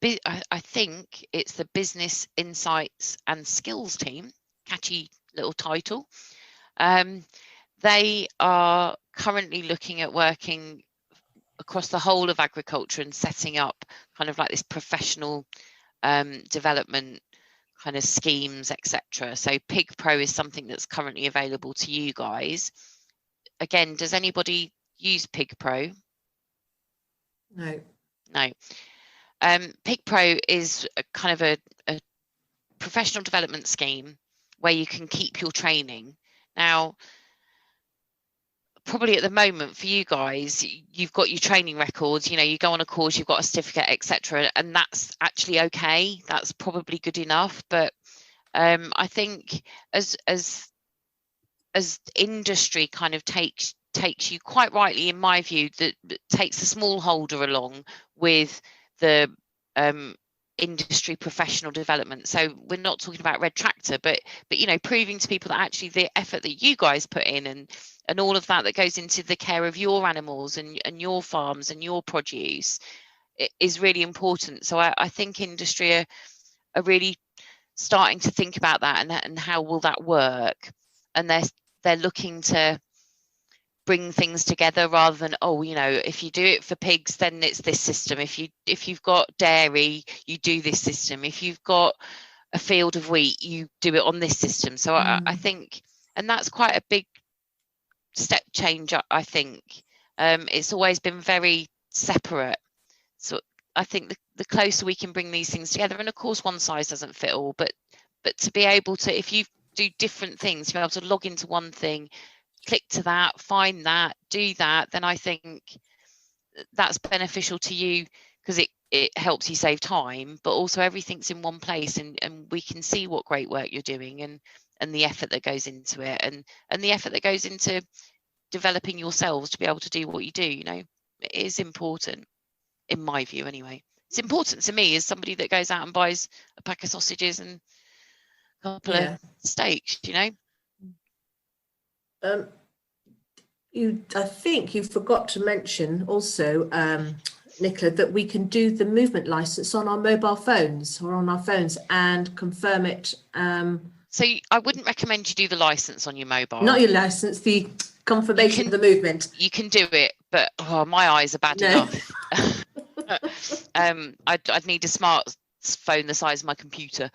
Speaker 3: I think it's the Business Insights and Skills team, catchy little title. They are currently looking at working across the whole of agriculture and setting up kind of like this professional development kind of schemes, etc. So Pig Pro is something that's currently available to you guys. Again, does anybody use Pig Pro?
Speaker 2: No.
Speaker 3: Pig Pro is a kind of a professional development scheme where you can keep your training. Now, probably at the moment for you guys, you've got your training records, you go on a course, you've got a certificate, etc., and that's actually okay. That's probably good enough. But I think as industry kind of takes you, quite rightly in my view, that takes the smallholder along with the industry professional development. So we're not talking about red tractor, but you know, proving to people that actually the effort that you guys put in and all of that goes into the care of your animals and your farms and your produce is really important. So I think industry are really starting to think about that and how will that work, and they're looking to bring things together rather than, oh, you know, if you do it for pigs then it's this system, if you've got dairy you do this system, if you've got a field of wheat you do it on this system. So I think, and that's quite a big step change. I think it's always been very separate, so I think the closer we can bring these things together, and of course one size doesn't fit all, but to be able to, if you do different things, to be able to log into one thing, click to that, find that, do that, then I think that's beneficial to you because it helps you save time, but also everything's in one place and we can see what great work you're doing and the effort that goes into it and the effort that goes into developing yourselves to be able to do what you do. You know, it is important, in my view anyway. It's important to me as somebody that goes out and buys a pack of sausages and a couple of steaks, you know.
Speaker 2: I think you forgot to mention also, Nicola, that we can do the movement license on our mobile phones or on our phones and confirm it.
Speaker 3: So I wouldn't recommend you do the license on your mobile.
Speaker 2: Not your license, the confirmation of the movement.
Speaker 3: You can do it, but my eyes are bad enough. I'd need a smartphone the size of my computer.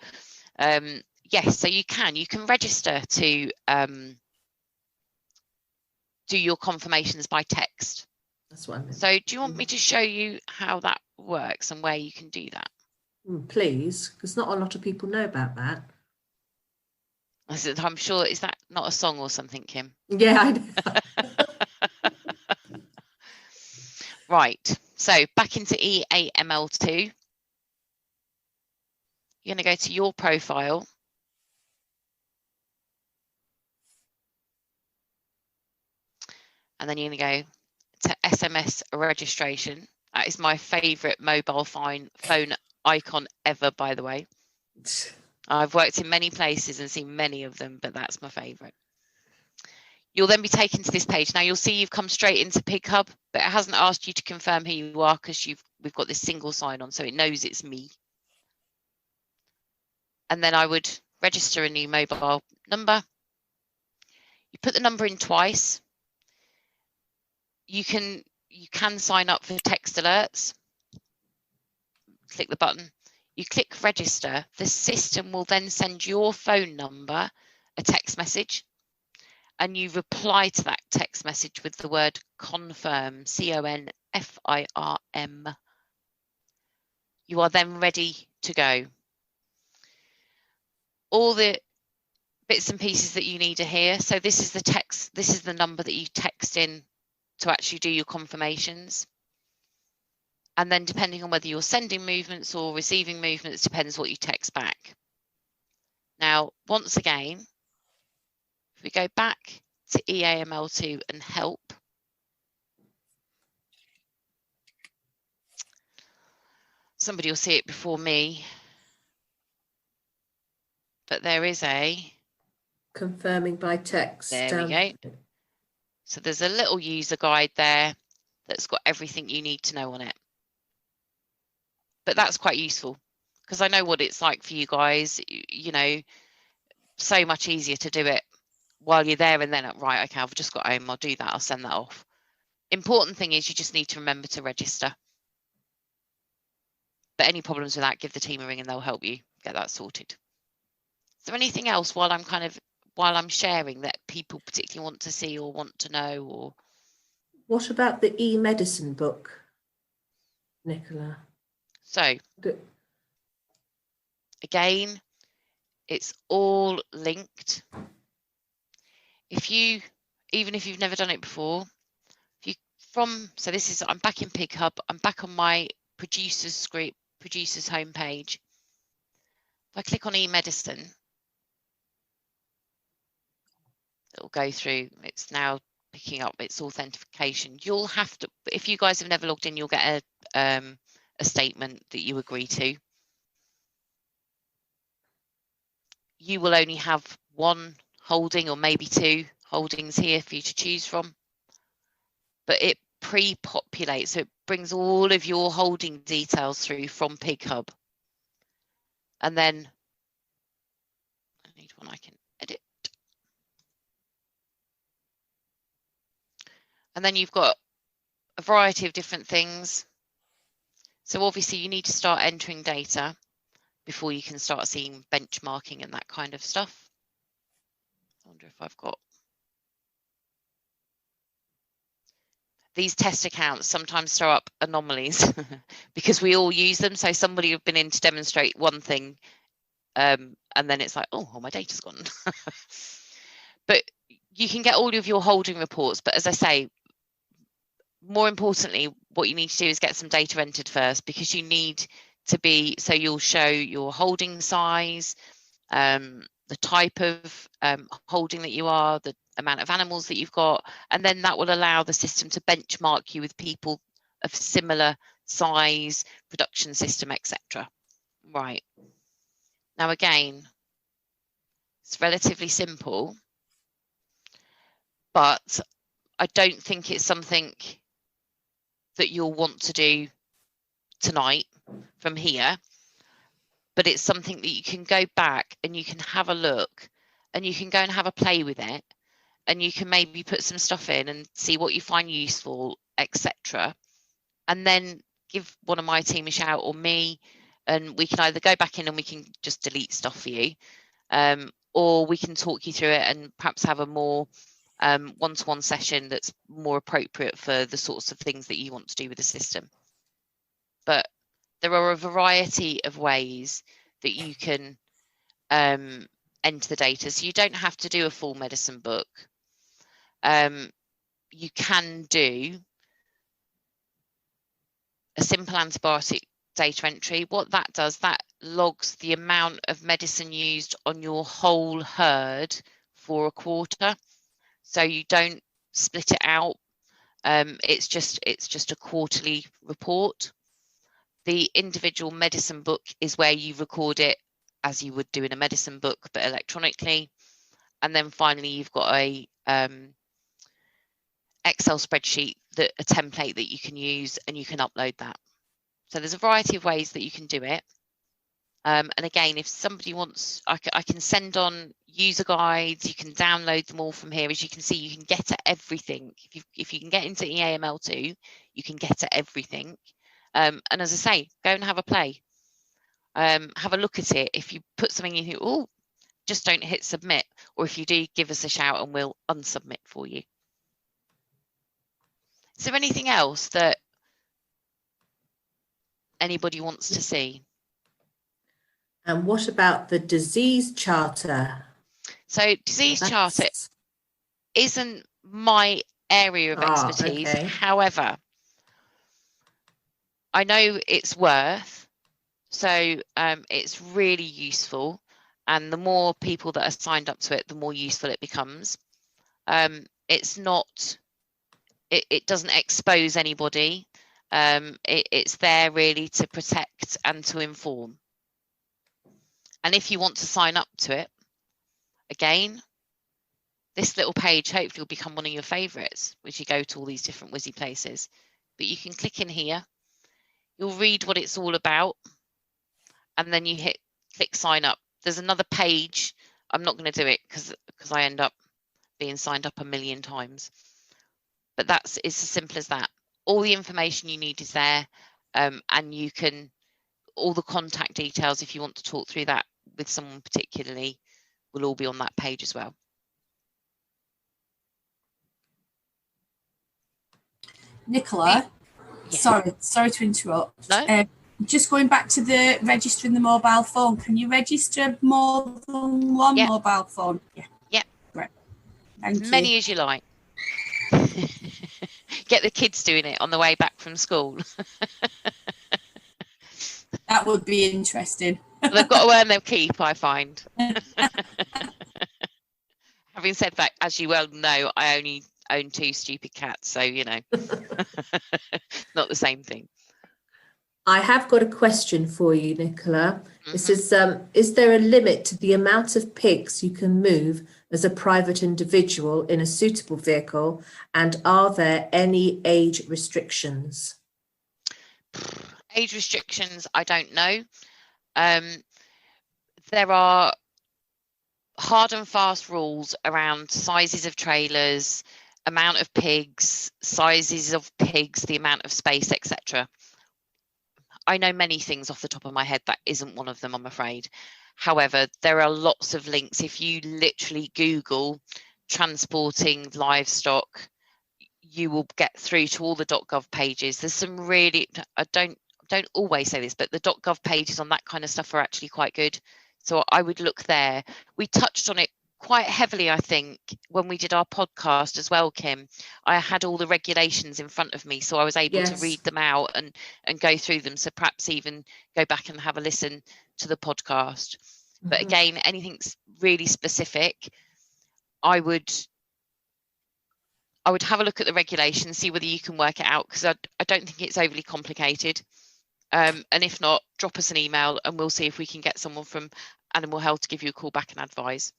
Speaker 3: Yes, so you can register to do your confirmations by text.
Speaker 2: That's what I meant.
Speaker 3: So do you want me to show you how that works and where you can do that?
Speaker 2: Please, because not a lot of people know about that.
Speaker 3: I'm sure, is that not a song or something, Kim?
Speaker 2: Yeah, I know.
Speaker 3: Right, so back into EAML2. You're going to go to your profile. And then you're going to go to SMS registration. That is my favourite mobile phone icon ever, by the way. I've worked in many places and seen many of them, but that's my favourite. You'll then be taken to this page. Now you'll see you've come straight into Pig Hub, but it hasn't asked you to confirm who you are because we've got this single sign on, so it knows it's me. And then I would register a new mobile number. You put the number in twice. You can sign up for text alerts. Click the button. You click register. The system will then send your phone number a text message, and you reply to that text message with the word confirm, CONFIRM. You are then ready to go. All the bits and pieces that you need are here. So this is the text. This is the number that you text in to actually do your confirmations. And then depending on whether you're sending movements or receiving movements, depends what you text back. Now, once again, if we go back to EAML2 and help, somebody will see it before me, but there is a
Speaker 2: confirming by text.
Speaker 3: There we go. So there's a little user guide there that's got everything you need to know on it. But that's quite useful because I know what it's like for you guys, you know, so much easier to do it while you're there and then, right, okay, I've just got home, I'll do that, I'll send that off. Important thing is you just need to remember to register. But any problems with that, give the team a ring and they'll help you get that sorted. Is there anything else while I'm sharing that people particularly want to see or want to know? Or
Speaker 2: what about the e-medicine book, Nicola?
Speaker 3: So again, it's all linked. Even if you've never done it before, so this is, I'm back in Pig Hub, I'm back on my producer's homepage. If I click on e-medicine, it'll go through, it's now picking up its authentication. You'll have to, if you guys have never logged in, you'll get a statement that you agree to. you will only have one holding or maybe two holdings here for you to choose from. But it pre-populates, so it brings all of your holding details through from Pig Hub. And then I need one I can edit. And then you've got a variety of different things. So obviously you need to start entering data before you can start seeing benchmarking and that kind of stuff. I wonder if I've got these test accounts sometimes throw up anomalies because we all use them. So somebody have been in to demonstrate one thing and then it's like, oh, my data's gone. But you can get all of your holding reports. But as I say, more importantly, what you need to do is get some data entered first, because you need to be, so you'll show your holding size, the type of holding that you are, the amount of animals that you've got, and then that will allow the system to benchmark you with people of similar size, production system, etc. Right. Now again, it's relatively simple, but I don't think it's something that you'll want to do tonight from here, but it's something that you can go back and you can have a look and you can go and have a play with it, and you can maybe put some stuff in and see what you find useful, etc. And then give one of my team a shout or me, and we can either go back in and we can just delete stuff for you, or we can talk you through it and perhaps have a more one-to-one session that's more appropriate for the sorts of things that you want to do with the system. But there are a variety of ways that you can enter the data. So you don't have to do a full medicine book. You can do a simple antibiotic data entry. What that does, that logs the amount of medicine used on your whole herd for a quarter. So you don't split it out. It's just a quarterly report. The individual medicine book is where you record it as you would do in a medicine book, but electronically. And then finally, you've got a Excel spreadsheet, a template that you can use, and you can upload that. So there's a variety of ways that you can do it. And again, if somebody wants, I can send on user guides. You can download them all from here. As you can see, you can get at everything. If you can get into EAML2, you can get at everything. And as I say, go and have a play. Have a look at it. If you put something in here, oh, just don't hit submit. Or if you do, give us a shout and we'll unsubmit for you. Is there anything else that anybody wants to see?
Speaker 2: And what about the disease charter?
Speaker 3: So disease charter isn't my area of expertise.
Speaker 2: Okay.
Speaker 3: However, I know it's worth, so it's really useful, and the more people that are signed up to it, the more useful it becomes. It's not, it doesn't expose anybody. It's there really to protect and to inform. And if you want to sign up to it, again, this little page hopefully will become one of your favorites, which you go to all these different whizzy places. But you can click in here, you'll read what it's all about, and then you click sign up. There's another page. I'm not going to do it because I end up being signed up a million times. But it's as simple as that. All the information you need is there, and you can, all the contact details, if you want to talk through that with someone particularly, will all be on that page as well.
Speaker 9: Nicola,
Speaker 3: yeah.
Speaker 9: sorry to interrupt.
Speaker 3: No?
Speaker 9: Just going back to the registering the mobile phone, can you register more than one mobile phone? Yeah.
Speaker 3: Yeah.
Speaker 9: Right. Thank
Speaker 3: as many as you like. Get the kids doing it on the way back from school.
Speaker 9: That would be interesting.
Speaker 3: They've got to earn their keep, I find. Having said that, as you well know, I only own 2 stupid cats, so you know, not the same thing.
Speaker 2: I have got a question for you, Nicola. It
Speaker 3: Mhm.
Speaker 2: says, is there a limit to the amount of pigs you can move as a private individual in a suitable vehicle? And are there any age restrictions?
Speaker 3: Age restrictions, I don't know. There are hard and fast rules around sizes of trailers, amount of pigs, sizes of pigs, the amount of space, etc. I know many things off the top of my head. That isn't one of them, I'm afraid. However, there are lots of links. If you literally Google transporting livestock, you will get through to all the .gov pages. There's some really, I don't always say this, but the .gov pages on that kind of stuff are actually quite good. So I would look there. We touched on it quite heavily, I think, when we did our podcast as well, Kim. I had all the regulations in front of me, so I was able to read them out and go through them. So perhaps even go back and have a listen to the podcast. But again, anything really specific, I would have a look at the regulations, see whether you can work it out, because I don't think it's overly complicated. And if not, drop us an email and we'll see if we can get someone from Animal Health to give you a call back and advise.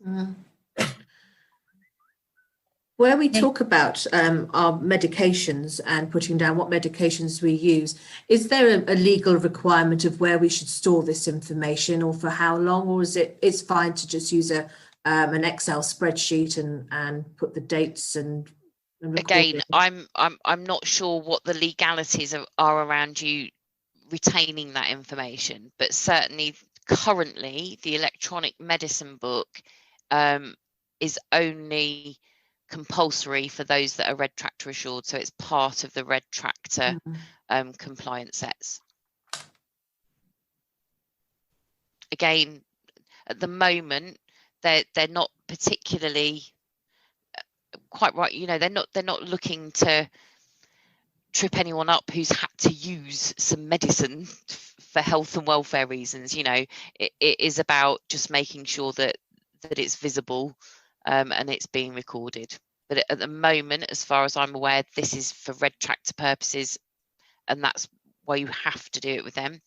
Speaker 2: Where we talk about our medications and putting down what medications we use, is there a legal requirement of where we should store this information, or for how long, or is it's fine to just use an Excel spreadsheet and put the dates and
Speaker 3: again, I'm not sure what the legalities are around you retaining that information, but certainly currently the electronic medicine book is only compulsory for those that are Red Tractor assured, so it's part of the Red Tractor compliance sets. Again, at the moment they're not particularly quite right, you know, they're not looking to trip anyone up who's had to use some medicine for health and welfare reasons. You know, it is about just making sure that it's visible and it's being recorded. But at the moment, as far as I'm aware, this is for Red Tractor purposes, and that's why you have to do it with them.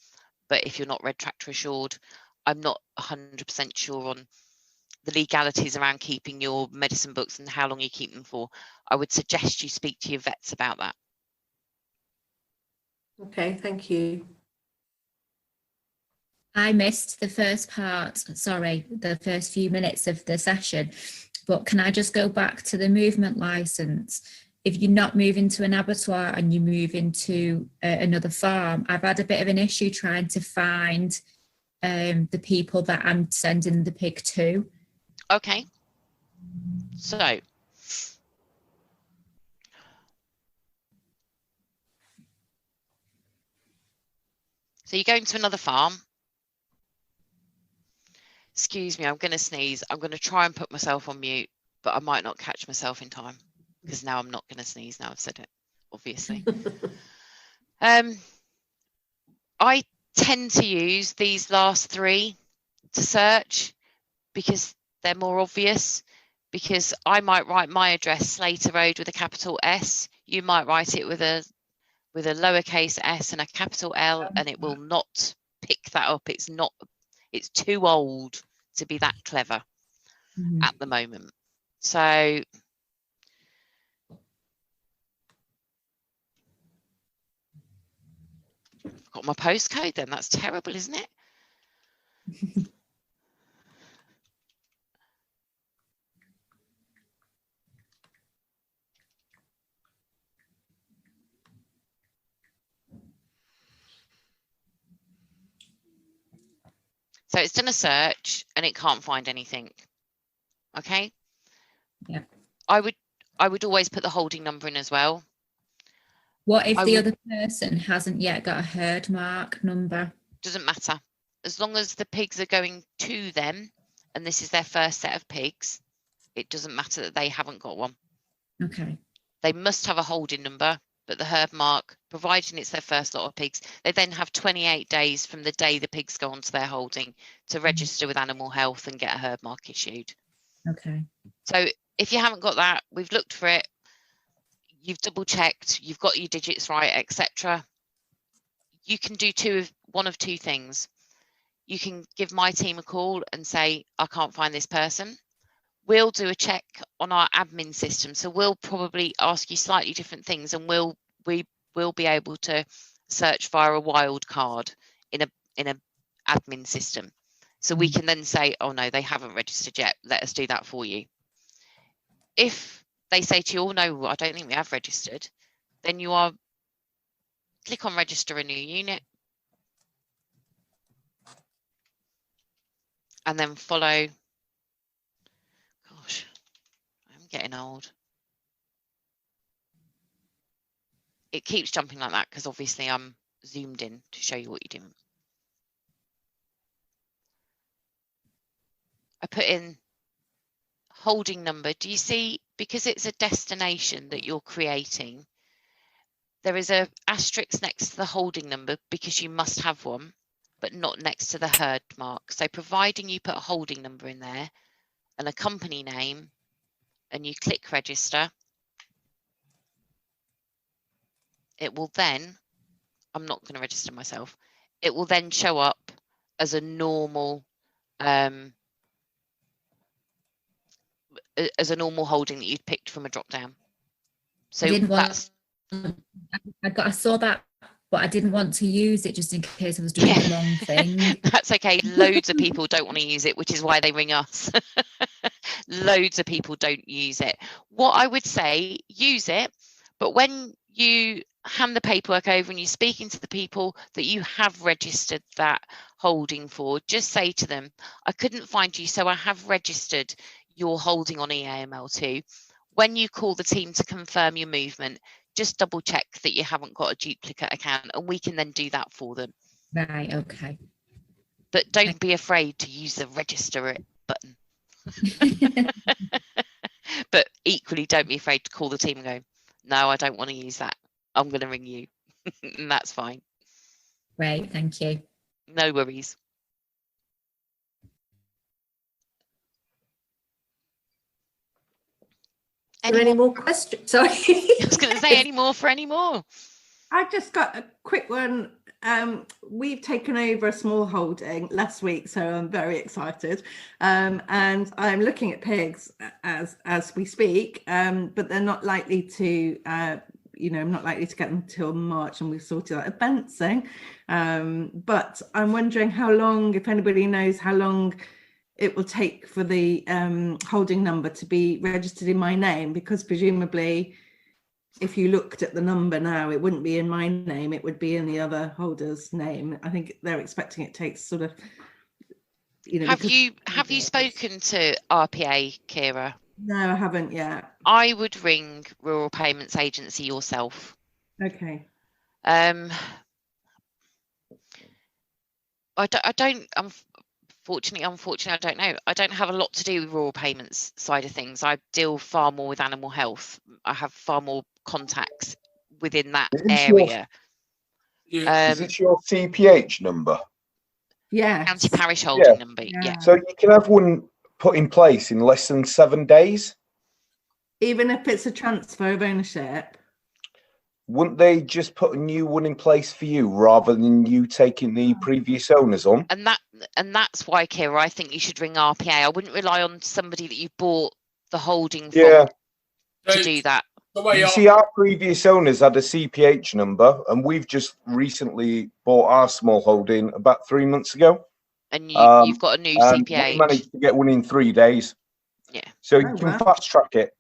Speaker 3: But if you're not Red Tractor assured, I'm not 100% sure on the legalities around keeping your medicine books and how long you keep them for. I would suggest you speak to your vets about that.
Speaker 2: Okay, thank you.
Speaker 11: I missed the first the first few minutes of the session, but can I just go back to the movement license? If you're not moving to an abattoir and you move into another farm, I've had a bit of an issue trying to find the people that I'm sending the pig to.
Speaker 3: Okay. So you're going to another farm. Excuse me, I'm going to sneeze. I'm going to try and put myself on mute, but I might not catch myself in time because now I'm not going to sneeze. Now I've said it, obviously. I tend to use these last three to search because they're more obvious, because I might write my address Slater Road with a capital S. You might write it with a lowercase s and a capital L, and it will not pick that up. It's too old to be that clever at the moment. So I've got my postcode then. That's terrible, isn't it? So it's done a search and it can't find anything. Okay.
Speaker 11: Yeah.
Speaker 3: I would always put the holding number in as well.
Speaker 11: What if the other person hasn't yet got a herd mark number?
Speaker 3: Doesn't matter. As long as the pigs are going to them and this is their first set of pigs, it doesn't matter that they haven't got one.
Speaker 11: Okay.
Speaker 3: They must have a holding number, but the herd mark, providing it's their first lot of pigs, they then have 28 days from the day the pigs go onto their holding to register with Animal Health and get a herd mark issued.
Speaker 11: Okay.
Speaker 3: So if you haven't got that, we've looked for it, you've double checked, you've got your digits right, etc. you can do one of two things. You can give my team a call and say, I can't find this person. We'll do a check on our admin system. So we'll probably ask you slightly different things, and we will be able to search via a wild card in a admin system. So we can then say, oh no, they haven't registered yet. Let us do that for you. If they say to you, oh no, I don't think we have registered, then you are click on register a new unit and then follow. Gosh, I'm getting old. It keeps jumping like that because obviously I'm zoomed in to show you what you're doing. I put in holding number. Do you see, because it's a destination that you're creating, there is a asterisk next to the holding number because you must have one, but not next to the herd mark. So providing you put a holding number in there and a company name and you click register, it will then, I'm not going to register myself, it will then show up as a normal holding that you'd picked from a drop down. So
Speaker 11: I saw that, but I didn't want to use it just in case I was doing the wrong thing.
Speaker 3: That's okay. Loads of people don't want to use it, which is why they ring us. Loads of people don't use it. What I would say, use it, but when you hand the paperwork over and you're speaking to the people that you have registered that holding for, just say to them, I couldn't find you, so I have registered your holding on EAML2. When you call the team to confirm your movement, just double check that you haven't got a duplicate account, and we can then do that for them.
Speaker 11: Right, okay.
Speaker 3: But don't be afraid to use the register it button. But equally, don't be afraid to call the team and go, no, I don't want to use that. I'm going to ring you. And that's fine.
Speaker 11: Right, thank you.
Speaker 3: No worries.
Speaker 2: Any more questions? Sorry.
Speaker 3: I was going to say any more for any more.
Speaker 6: I've just got a quick one. We've taken over a small holding last week, so I'm very excited. And I'm looking at pigs as we speak, but they're not likely to, I'm not likely to get them until March, and we've sorted out fencing. But I'm wondering how long, if anybody knows how long it will take for the holding number to be registered in my name, because presumably if you looked at the number now, it wouldn't be in my name, it would be in the other holder's name. I think they're expecting it takes sort of,
Speaker 3: Have you spoken to RPA, Kira?
Speaker 6: No, I haven't yet.
Speaker 3: I would ring Rural Payments Agency yourself.
Speaker 6: Okay.
Speaker 3: Unfortunately, I don't know. I don't have a lot to do with rural payments side of things. I deal far more with animal health. I have far more contacts within that area.
Speaker 12: Is this your CPH number?
Speaker 6: Yeah.
Speaker 3: County parish holding number. Yeah.
Speaker 12: So you can have one put in place in less than 7 days?
Speaker 6: Even if it's a transfer of ownership?
Speaker 12: Wouldn't they just put a new one in place for you rather than you taking the previous owners on?
Speaker 3: And that's why, Kira, I think you should ring RPA. I wouldn't rely on somebody that you bought the holding from to do that.
Speaker 12: You see, our previous owners had a CPH number, and we've just recently bought our small holding about 3 months ago.
Speaker 3: And you've got a new CPH.
Speaker 12: We managed to get one in 3 days.
Speaker 3: Yeah.
Speaker 12: So you can fast track it.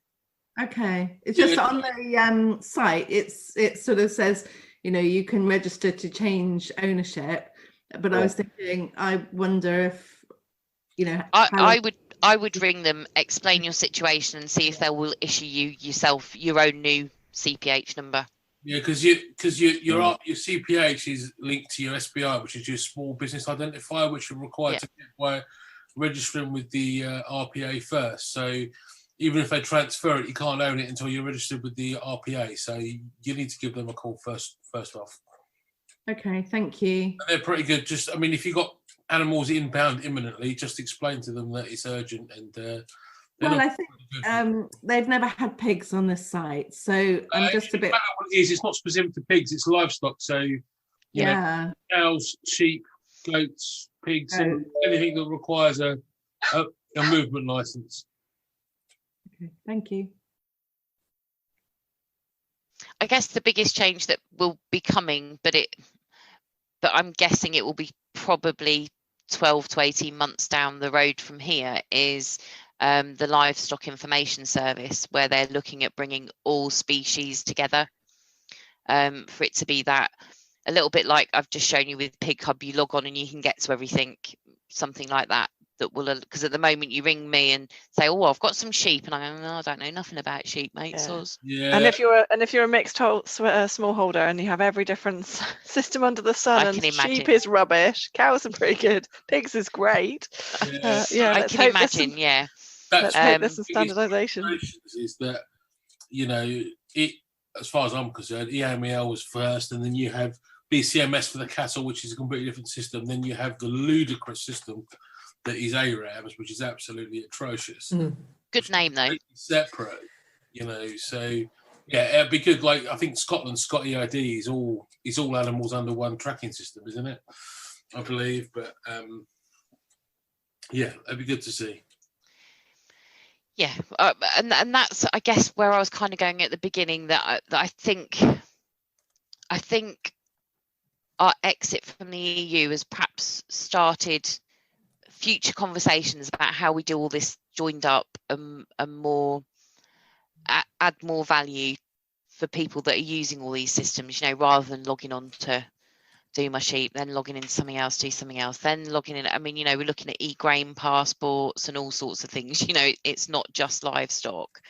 Speaker 6: Okay, it's just on the site. It sort of says, you can register to change ownership. But I was thinking, I wonder if,
Speaker 3: I would ring them, explain your situation, and see if they will issue you yourself your own new CPH number.
Speaker 1: Yeah, because your CPH is linked to your SBI, which is your small business identifier, which you're required to get by registering with the RPA first. So even if they transfer it, you can't own it until you're registered with the RPA. So you need to give them a call first off.
Speaker 6: Okay, thank you.
Speaker 1: And they're pretty good. If you've got animals inbound imminently, just explain to them that it's urgent. And
Speaker 6: I think they've never had pigs on this site, so I'm just a bit.
Speaker 1: What it is, it's not specific to pigs; it's livestock. So You know,
Speaker 6: Yeah.
Speaker 1: cows, sheep, goats, pigs, and anything that requires a movement license.
Speaker 6: Okay, thank you.
Speaker 3: I guess the biggest change that will be coming, but I'm guessing it will be probably 12 to 18 months down the road from here, is the livestock information service, where they're looking at bringing all species together, for it to be that a little bit like I've just shown you with Pig Hub. You log on and you can get to everything, something like that. That will, because at the moment you ring me and say, "Oh, I've got some sheep," and I go, "No, I don't know nothing about sheep, mate."
Speaker 8: Yeah.
Speaker 1: Yeah.
Speaker 8: And if you're a mixed smallholder and you have every different system under the sun,
Speaker 3: I
Speaker 8: and
Speaker 3: can
Speaker 8: sheep
Speaker 3: imagine.
Speaker 8: is rubbish, cows are pretty good, pigs is great.
Speaker 1: Yeah,
Speaker 3: I
Speaker 8: let's
Speaker 3: can
Speaker 8: hope there's
Speaker 3: imagine.
Speaker 8: some,
Speaker 3: Yeah.
Speaker 8: let's hope there's some
Speaker 1: biggest
Speaker 8: standardization.
Speaker 1: frustrations is that, you know, it, as far as I'm concerned, EAML was first, and then you have BCMS for the cattle, which is a completely different system. Then you have the ludicrous system that is ARAMS, which is absolutely atrocious.
Speaker 3: Good name though.
Speaker 1: Separate, you know. So yeah, it'd be good. Like, I think Scotland's Scott EID is all animals under one tracking system, isn't it? I believe, but yeah, it'd be good to see.
Speaker 3: Yeah, and that's, I guess, where I was kind of going at the beginning, that I think our exit from the EU has perhaps started future conversations about how we do all this joined up, and more add more value for people that are using all these systems, you know, rather than logging on to do my sheep, then logging into something else, do something else, then logging in. I mean, you know, we're looking at e-grain passports and all sorts of things. You know, it's not just livestock.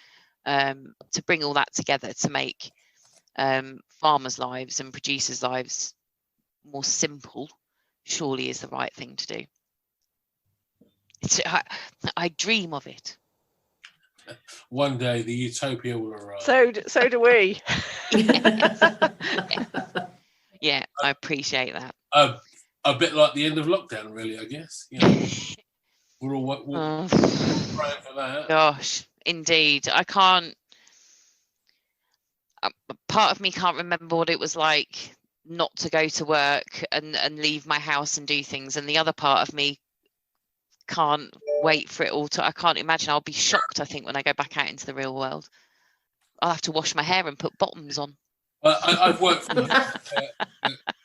Speaker 3: To bring all that together to make farmers' lives and producers' lives more simple, surely is the right thing to do. I dream of it.
Speaker 1: One day the utopia will arrive.
Speaker 8: So do we.
Speaker 3: Yeah, I appreciate that.
Speaker 1: A bit like the end of lockdown, really, I guess. You know, we're all praying for that.
Speaker 3: Gosh, indeed. I can't. Part of me can't remember what it was like not to go to work and leave my house and do things, and the other part of me can't wait for it all to. I can't imagine. I'll be shocked, I think, when I go back out into the real world. I'll have to wash my hair and put bottoms on.
Speaker 1: Well, I've worked for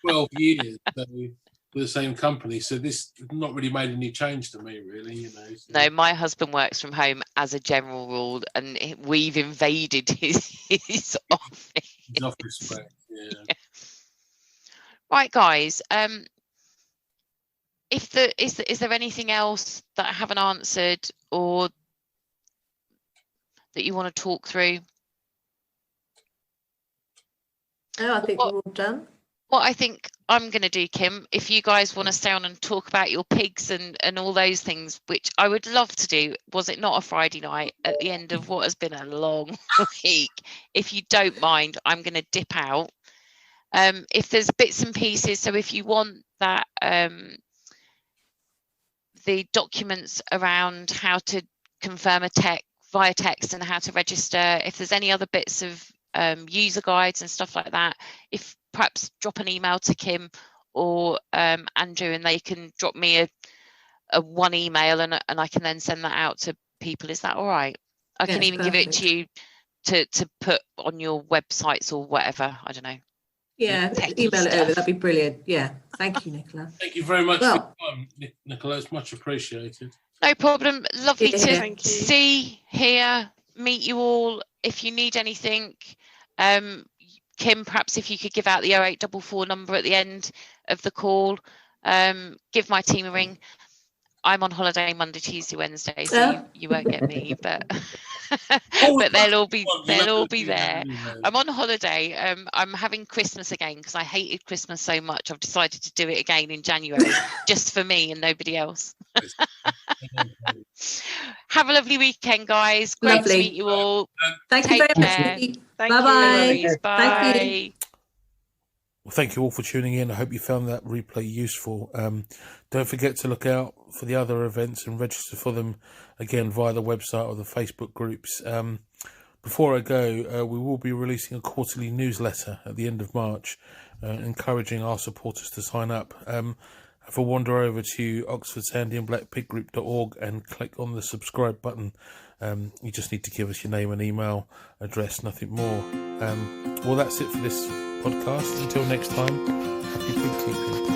Speaker 1: 12 years for the same company, so this not really made any change to me, really. You know. So.
Speaker 3: No, my husband works from home as a general rule, and we've invaded his office.
Speaker 1: His office space, yeah.
Speaker 3: Right, guys. Is there anything else that I haven't answered or that you want to talk through?
Speaker 2: No, I think we're all done.
Speaker 3: What I think I'm going to do, Kim, if you guys want to stay on and talk about your pigs and all those things, which I would love to do, was it not a Friday night at the end of what has been a long week? If you don't mind, I'm going to dip out. If there's bits and pieces, so if you want that, the documents around how to confirm a via text and how to register, if there's any other bits of user guides and stuff like that, if perhaps drop an email to Kim or Andrew, and they can drop me a one email, and I can then send that out to people. Is that all right? I can even give it to you to put on your websites or whatever. I don't know.
Speaker 2: Yeah, email it over. That'd be brilliant. Yeah, thank you, Nicola.
Speaker 1: Thank you very much for your time, Nicola. It's much appreciated.
Speaker 3: No problem. Lovely to see, hear, meet you all. If you need anything, Kim, perhaps if you could give out the 0844 number at the end of the call, give my team a ring. I'm on holiday Monday, Tuesday, Wednesday, so you won't get me, but but they'll all be there. I'm on holiday. I'm having Christmas again because I hated Christmas so much. I've decided to do it again in January, just for me and nobody else. Have a lovely weekend, guys. Great to meet you all.
Speaker 2: Thank you very much. Bye-bye.
Speaker 3: Bye.
Speaker 2: Thank you.
Speaker 1: Well, thank you all for tuning in. I hope you found that replay useful. Don't forget to look out for the other events and register for them again via the website or the Facebook groups. Before I go, we will be releasing a quarterly newsletter at the end of March, encouraging our supporters to sign up. Have a wander over to oxfordsandyandblackpiggroup.org and click on the subscribe button. You just need to give us your name and email address, nothing more. Well, that's it for this podcast. Until next time, happy pig keeping.